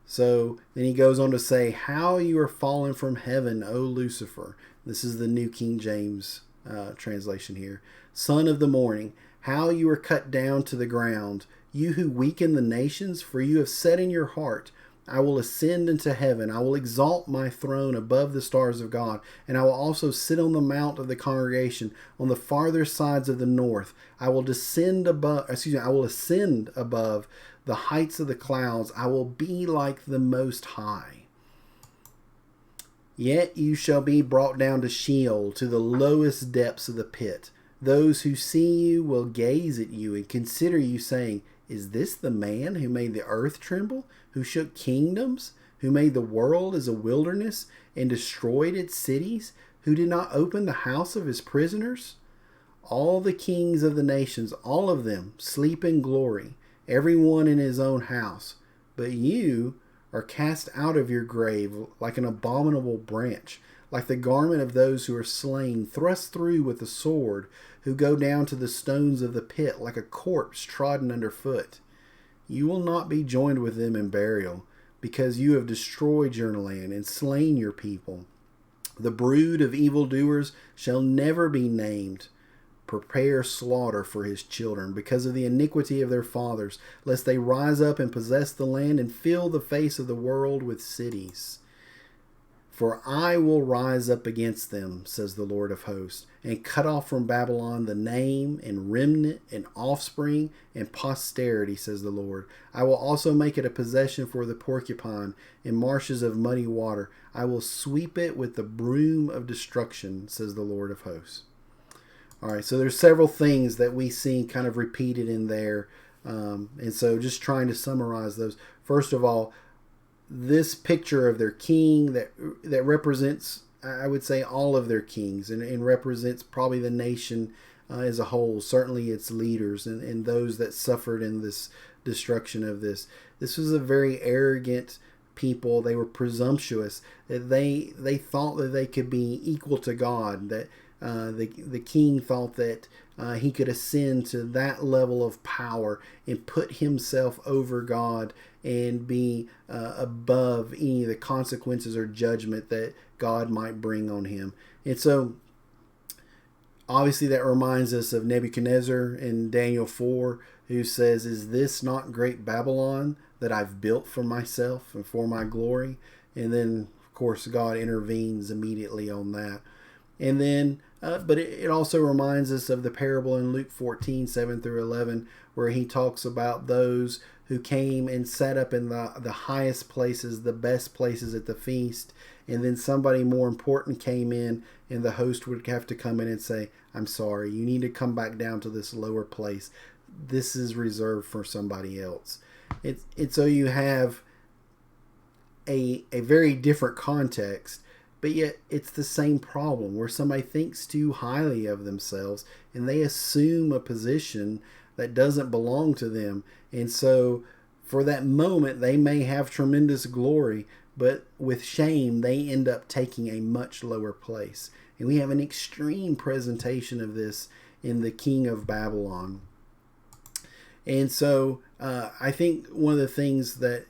[SPEAKER 1] So then he goes on to say, how you are fallen from heaven, O Lucifer. This is the New King James translation here. Son of the morning, how you are cut down to the ground, you who weaken the nations, for you have said in your heart, I will ascend into heaven. I will exalt my throne above the stars of God, and I will also sit on the mount of the congregation on the farther sides of the north. I will ascend above the heights of the clouds. I will be like the Most High. Yet you shall be brought down to Sheol, to the lowest depths of the pit. Those who see you will gaze at you and consider you, saying, Is this the man who made the earth tremble, who shook kingdoms, who made the world as a wilderness and destroyed its cities, who did not open the house of his prisoners? All the kings of the nations, all of them, sleep in glory, every one in his own house. But you are cast out of your grave like an abominable branch, like the garment of those who are slain, thrust through with the sword, who go down to the stones of the pit like a corpse trodden underfoot. You will not be joined with them in burial, because you have destroyed your land and slain your people. The brood of evildoers shall never be named. Prepare slaughter for his children because of the iniquity of their fathers, lest they rise up and possess the land and fill the face of the world with cities. For I will rise up against them, says the Lord of hosts, and cut off from Babylon the name and remnant and offspring and posterity, says the Lord. I will also make it a possession for the porcupine in marshes of muddy water. I will sweep it with the broom of destruction, says the Lord of hosts. All right, so there's several things that we see kind of repeated in there. And so just trying to summarize those. First of all, this picture of their king that represents, I would say, all of their kings and represents probably the nation as a whole, certainly its leaders and those that suffered in this destruction of this. This was a very arrogant people. They were presumptuous. That they thought that they could be equal to God, that the king thought that he could ascend to that level of power and put himself over God and be above any of the consequences or judgment that God might bring on him. And so obviously that reminds us of Nebuchadnezzar in Daniel 4, who says, Is this not great Babylon that I've built for myself and for my glory? And then, of course, God intervenes immediately on that. And then, but it also reminds us of the parable in Luke 14, 7 through 11, where he talks about those who came and sat up in the highest places, the best places at the feast. And then somebody more important came in, and the host would have to come in and say, I'm sorry, you need to come back down to this lower place. This is reserved for somebody else. And so you have a very different context. But yet it's the same problem where somebody thinks too highly of themselves and they assume a position that doesn't belong to them. And so for that moment, they may have tremendous glory, but with shame, they end up taking a much lower place. And we have an extreme presentation of this in the King of Babylon. And so I think one of the things that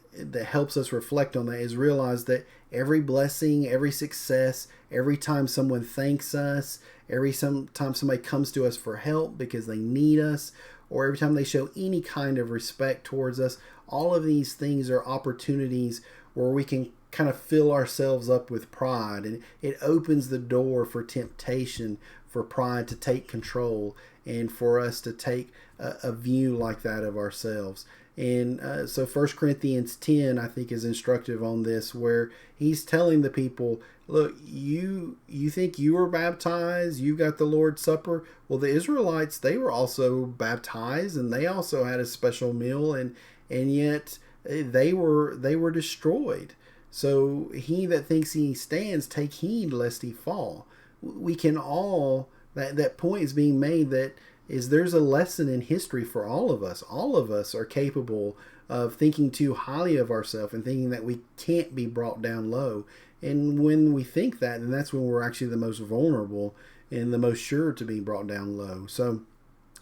[SPEAKER 1] helps us reflect on that is realize that every blessing, every success, every time someone thanks us, every time somebody comes to us for help because they need us, or every time they show any kind of respect towards us, all of these things are opportunities where we can kind of fill ourselves up with pride, and it opens the door for temptation for pride to take control and for us to take a view like that of ourselves. And so 1 Corinthians 10, I think, is instructive on this, where he's telling the people, look, you think you were baptized, you got the Lord's Supper. Well, the Israelites, they were also baptized, and they also had a special meal, and yet they were destroyed. So he that thinks he stands, take heed lest he fall. We can all, that point is being made, that there's a lesson in history for all of us. All of us are capable of thinking too highly of ourselves and thinking that we can't be brought down low. And when we think that, then that's when we're actually the most vulnerable and the most sure to be brought down low. So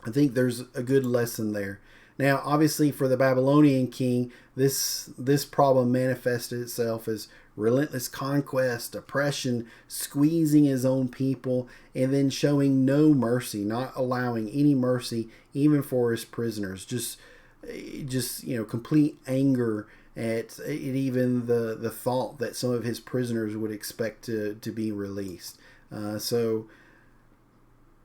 [SPEAKER 1] I think there's a good lesson there. Now, obviously, for the Babylonian king, this problem manifested itself as relentless conquest, oppression, squeezing his own people, and then showing no mercy, not allowing any mercy even for his prisoners. Just complete anger at even the thought that some of his prisoners would expect to be released. So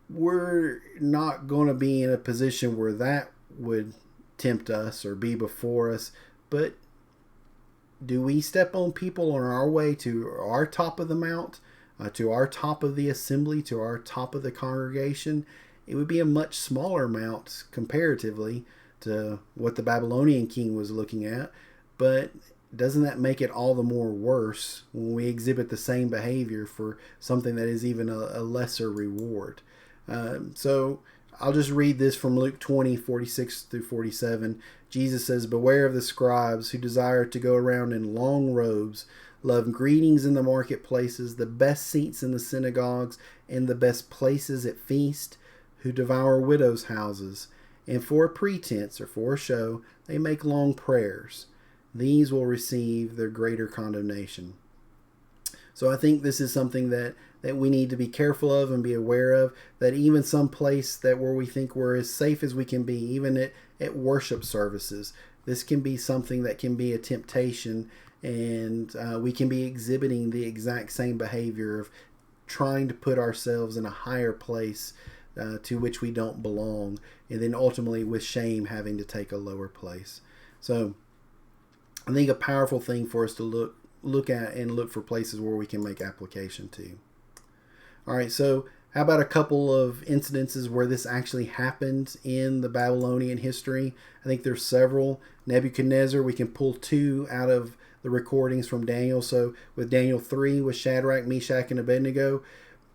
[SPEAKER 1] we're not going to be in a position where that would tempt us or be before us, but do we step on people on our way to our top of the mount, to our top of the assembly, to our top of the congregation? It would be a much smaller mount comparatively to what the Babylonian king was looking at, but doesn't that make it all the more worse when we exhibit the same behavior for something that is even a lesser reward? So I'll just read this from Luke 20:46 through 47. Jesus says, "Beware of the scribes who desire to go around in long robes, love greetings in the marketplaces, the best seats in the synagogues, and the best places at feast, who devour widows' houses, and for a pretense or for a show they make long prayers. These will receive their greater condemnation." So I think this is something that we need to be careful of and be aware of, that even some place that where we think we're as safe as we can be, even at worship services, this can be something that can be a temptation, and we can be exhibiting the exact same behavior of trying to put ourselves in a higher place to which we don't belong, and then ultimately with shame having to take a lower place. So I think a powerful thing for us to look at and look for places where we can make application to. All right, so how about a couple of incidences where this actually happened in the Babylonian history? I think there's several. Nebuchadnezzar, we can pull two out of the recordings from Daniel. So with Daniel 3, with Shadrach, Meshach, and Abednego,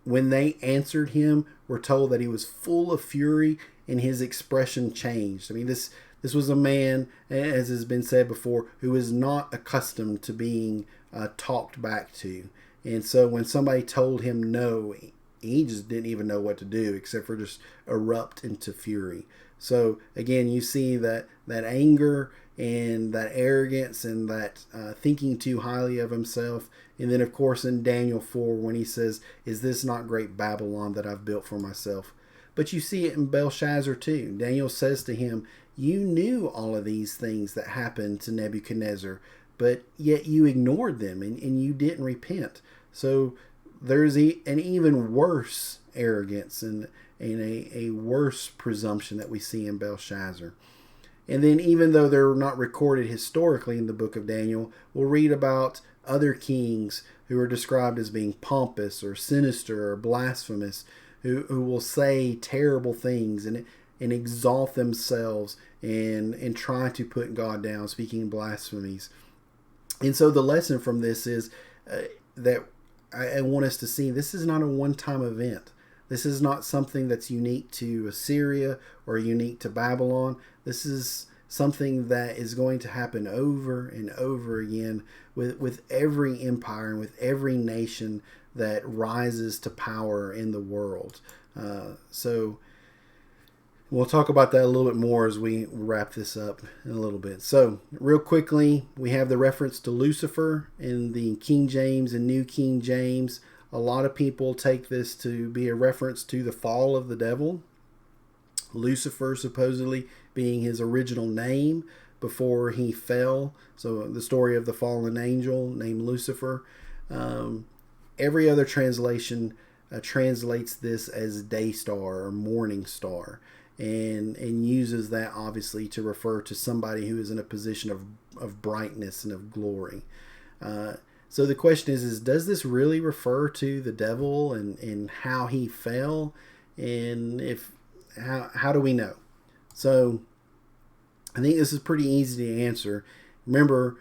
[SPEAKER 1] when they answered him, we're told that he was full of fury and his expression changed. I mean, this was a man, as has been said before, who is not accustomed to being talked back to. And so when somebody told him no, he just didn't even know what to do except for just erupt into fury. So again, you see that anger and that arrogance and that thinking too highly of himself. And then, of course, in Daniel 4, when he says, "Is this not great Babylon that I've built for myself?" But you see it in Belshazzar too. Daniel says to him, "You knew all of these things that happened to Nebuchadnezzar, but yet you ignored them and you didn't repent." So there's an even worse arrogance and a worse presumption that we see in Belshazzar. And then even though they're not recorded historically in the book of Daniel, we'll read about other kings who are described as being pompous or sinister or blasphemous, who will say terrible things and exalt themselves and try to put God down, speaking blasphemies. And so the lesson from this is that I want us to see this is not a one-time event. This is not something that's unique to Assyria or unique to Babylon. This is something that is going to happen over and over again with every empire and with every nation that rises to power in the world. So we'll talk about that a little bit more as we wrap this up in a little bit. So real quickly, we have the reference to Lucifer in the King James and New King James. A lot of people take this to be a reference to the fall of the devil. Lucifer supposedly being his original name before he fell. So the story of the fallen angel named Lucifer. Every other translation translates this as day star or morning star, and uses that obviously to refer to somebody who is in a position of brightness and of glory. So the question is does this really refer to the devil and how he fell? And how do we know? So I think this is pretty easy to answer. Remember,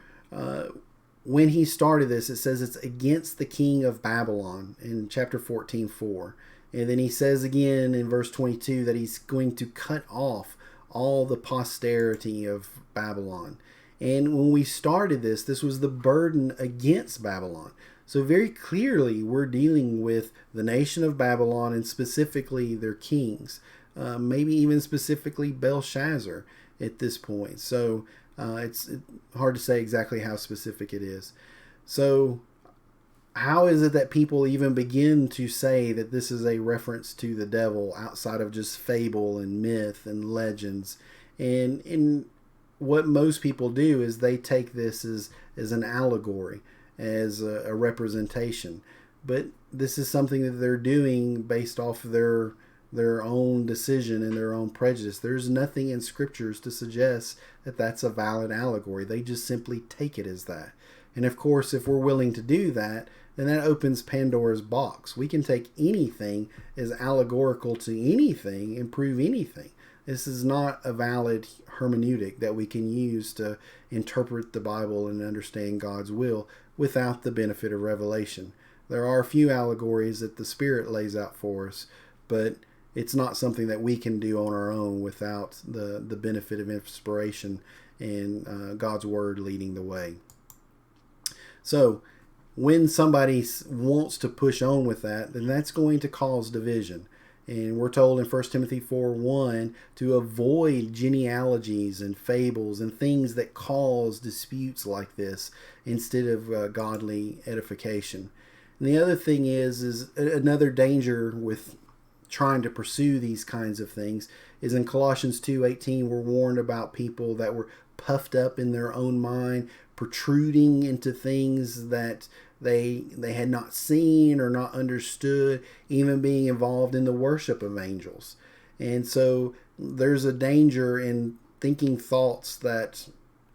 [SPEAKER 1] when he started this, it says it's against the king of Babylon in chapter 14:4. And then he says again in verse 22 that he's going to cut off all the posterity of Babylon. And when we started this was the burden against Babylon. So very clearly we're dealing with the nation of Babylon and specifically their kings. Maybe even specifically Belshazzar at this point. So it's hard to say exactly how specific it is. So how is it that people even begin to say that this is a reference to the devil outside of just fable and myth and legends? And what most people do is they take this as an allegory, as a representation. But this is something that they're doing based off of their their own decision and their own prejudice. There's nothing in scriptures to suggest that that's a valid allegory. They just simply take it as that. And of course, if we're willing to do that, then that opens Pandora's box. We can take anything as allegorical to anything and prove anything. This is not a valid hermeneutic that we can use to interpret the Bible and understand God's will without the benefit of revelation. There are a few allegories that the Spirit lays out for us, but it's not something that we can do on our own without the benefit of inspiration and God's Word leading the way. So, when somebody wants to push on with that, then that's going to cause division. And we're told in 1 Timothy 4:1 to avoid genealogies and fables and things that cause disputes like this instead of godly edification. And the other thing is another danger with trying to pursue these kinds of things is in Colossians 2:18 we're warned about people that were puffed up in their own mind, protruding into things that they had not seen or not understood, even being involved in the worship of angels. And so there's a danger in thinking thoughts that,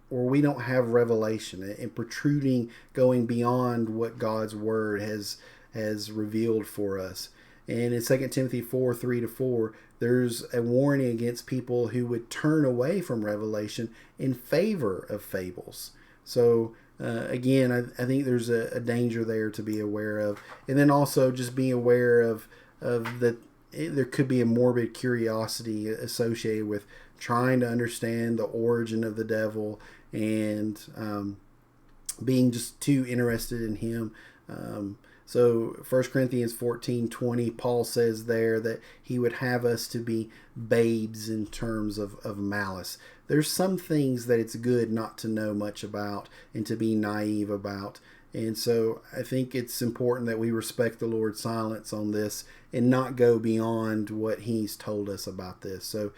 [SPEAKER 1] or we don't have revelation, and protruding, going beyond what God's word has revealed for us. And in 2 Timothy 4:3-4, there's a warning against people who would turn away from revelation in favor of fables. So again, I think there's a danger there to be aware of. And then also just being aware of that there could be a morbid curiosity associated with trying to understand the origin of the devil and being just too interested in him. So 1 Corinthians 14:20, Paul says there that he would have us to be babes in terms of malice. There's some things that it's good not to know much about and to be naive about. And so I think it's important that we respect the Lord's silence on this and not go beyond what he's told us about this. So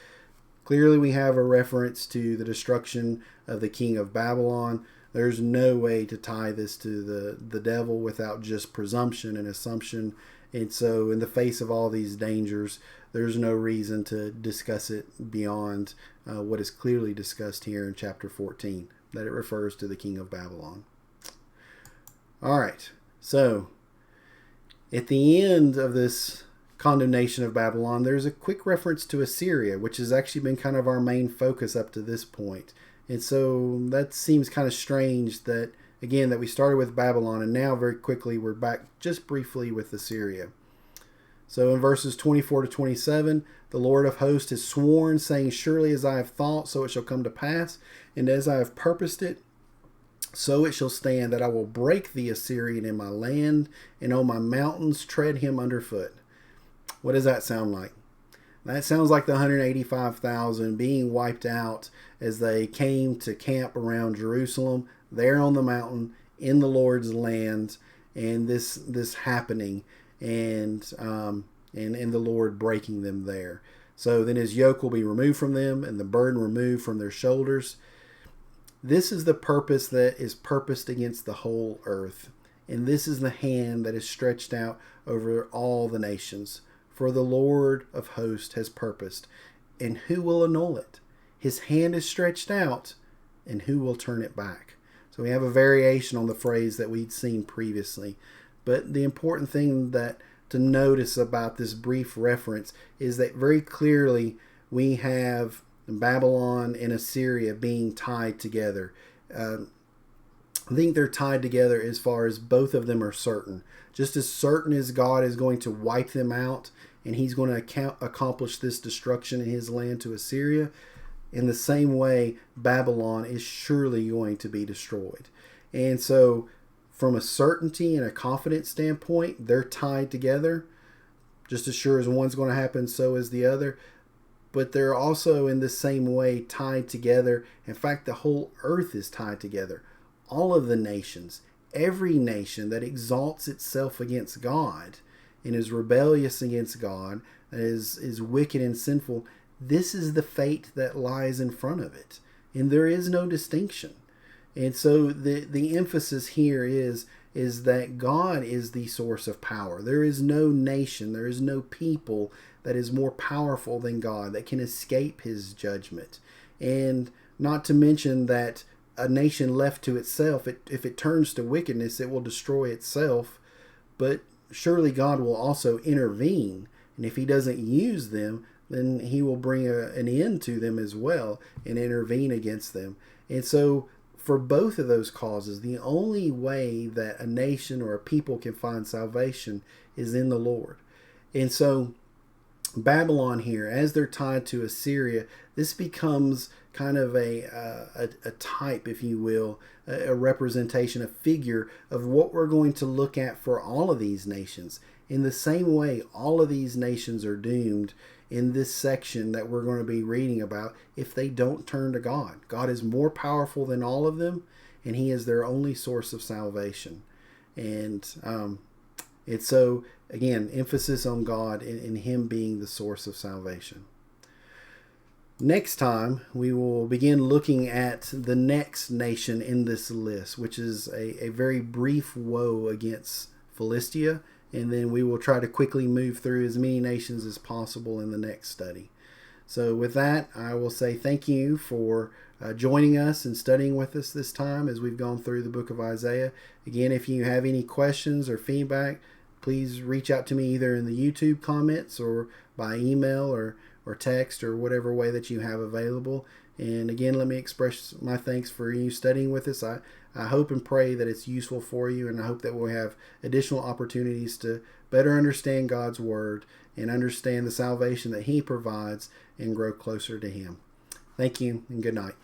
[SPEAKER 1] clearly we have a reference to the destruction of the king of Babylon. There's no way to tie this to the devil without just presumption and assumption. And so in the face of all these dangers, there's no reason to discuss it beyond what is clearly discussed here in chapter 14, that it refers to the king of Babylon. All right, so at the end of this condemnation of Babylon, there's a quick reference to Assyria, which has actually been kind of our main focus up to this point. And so that seems kind of strange that, again, that we started with Babylon and now very quickly we're back just briefly with Assyria. So in verses 24-27, the Lord of hosts has sworn, saying, surely as I have thought, so it shall come to pass, and as I have purposed it, so it shall stand, that I will break the Assyrian in my land, and on my mountains tread him underfoot. What does that sound like? That sounds like the 185,000 being wiped out as they came to camp around Jerusalem, there on the mountain, in the Lord's land, and this happening, and the Lord breaking them there. So then his yoke will be removed from them, and the burden removed from their shoulders. This is the purpose that is purposed against the whole earth, and this is the hand that is stretched out over all the nations. For the Lord of hosts has purposed, and who will annul it? His hand is stretched out, and who will turn it back? So we have a variation on the phrase that we'd seen previously. But the important thing to notice about this brief reference is that very clearly we have Babylon and Assyria being tied together. I think they're tied together as far as both of them are certain. Just as certain as God is going to wipe them out and he's going to accomplish this destruction in his land to Assyria, in the same way, Babylon is surely going to be destroyed. And so, from a certainty and a confidence standpoint, they're tied together. Just as sure as one's going to happen, so is the other. But they're also in the same way tied together. In fact, the whole earth is tied together. All of the nations, every nation that exalts itself against God and is rebellious against God, is wicked and sinful, this is the fate that lies in front of it. And there is no distinction. And so the emphasis here is is that God is the source of power. There is no nation, there is no people that is more powerful than God that can escape his judgment. And not to mention that a nation left to itself, if it turns to wickedness, it will destroy itself. But surely God will also intervene. And if he doesn't use them, then he will bring an end to them as well and intervene against them. And so for both of those causes, the only way that a nation or a people can find salvation is in the Lord. And so Babylon here, as they're tied to Assyria, this becomes kind of a type, if you will, a representation, a figure of what we're going to look at for all of these nations. In the same way, all of these nations are doomed in this section that we're going to be reading about if they don't turn to God. God is more powerful than all of them, and he is their only source of salvation. And it's so, again, emphasis on God and him being the source of salvation. Next time, we will begin looking at the next nation in this list, which is a very brief woe against Philistia. And then we will try to quickly move through as many nations as possible in the next study. So with that, I will say thank you for joining us and studying with us this time as we've gone through the book of Isaiah. Again, if you have any questions or feedback, please reach out to me either in the YouTube comments or by email or text or whatever way that you have available. And again, let me express my thanks for you studying with us. I hope and pray that it's useful for you, and I hope that we'll have additional opportunities to better understand God's Word and understand the salvation that he provides and grow closer to him. Thank you, and good night.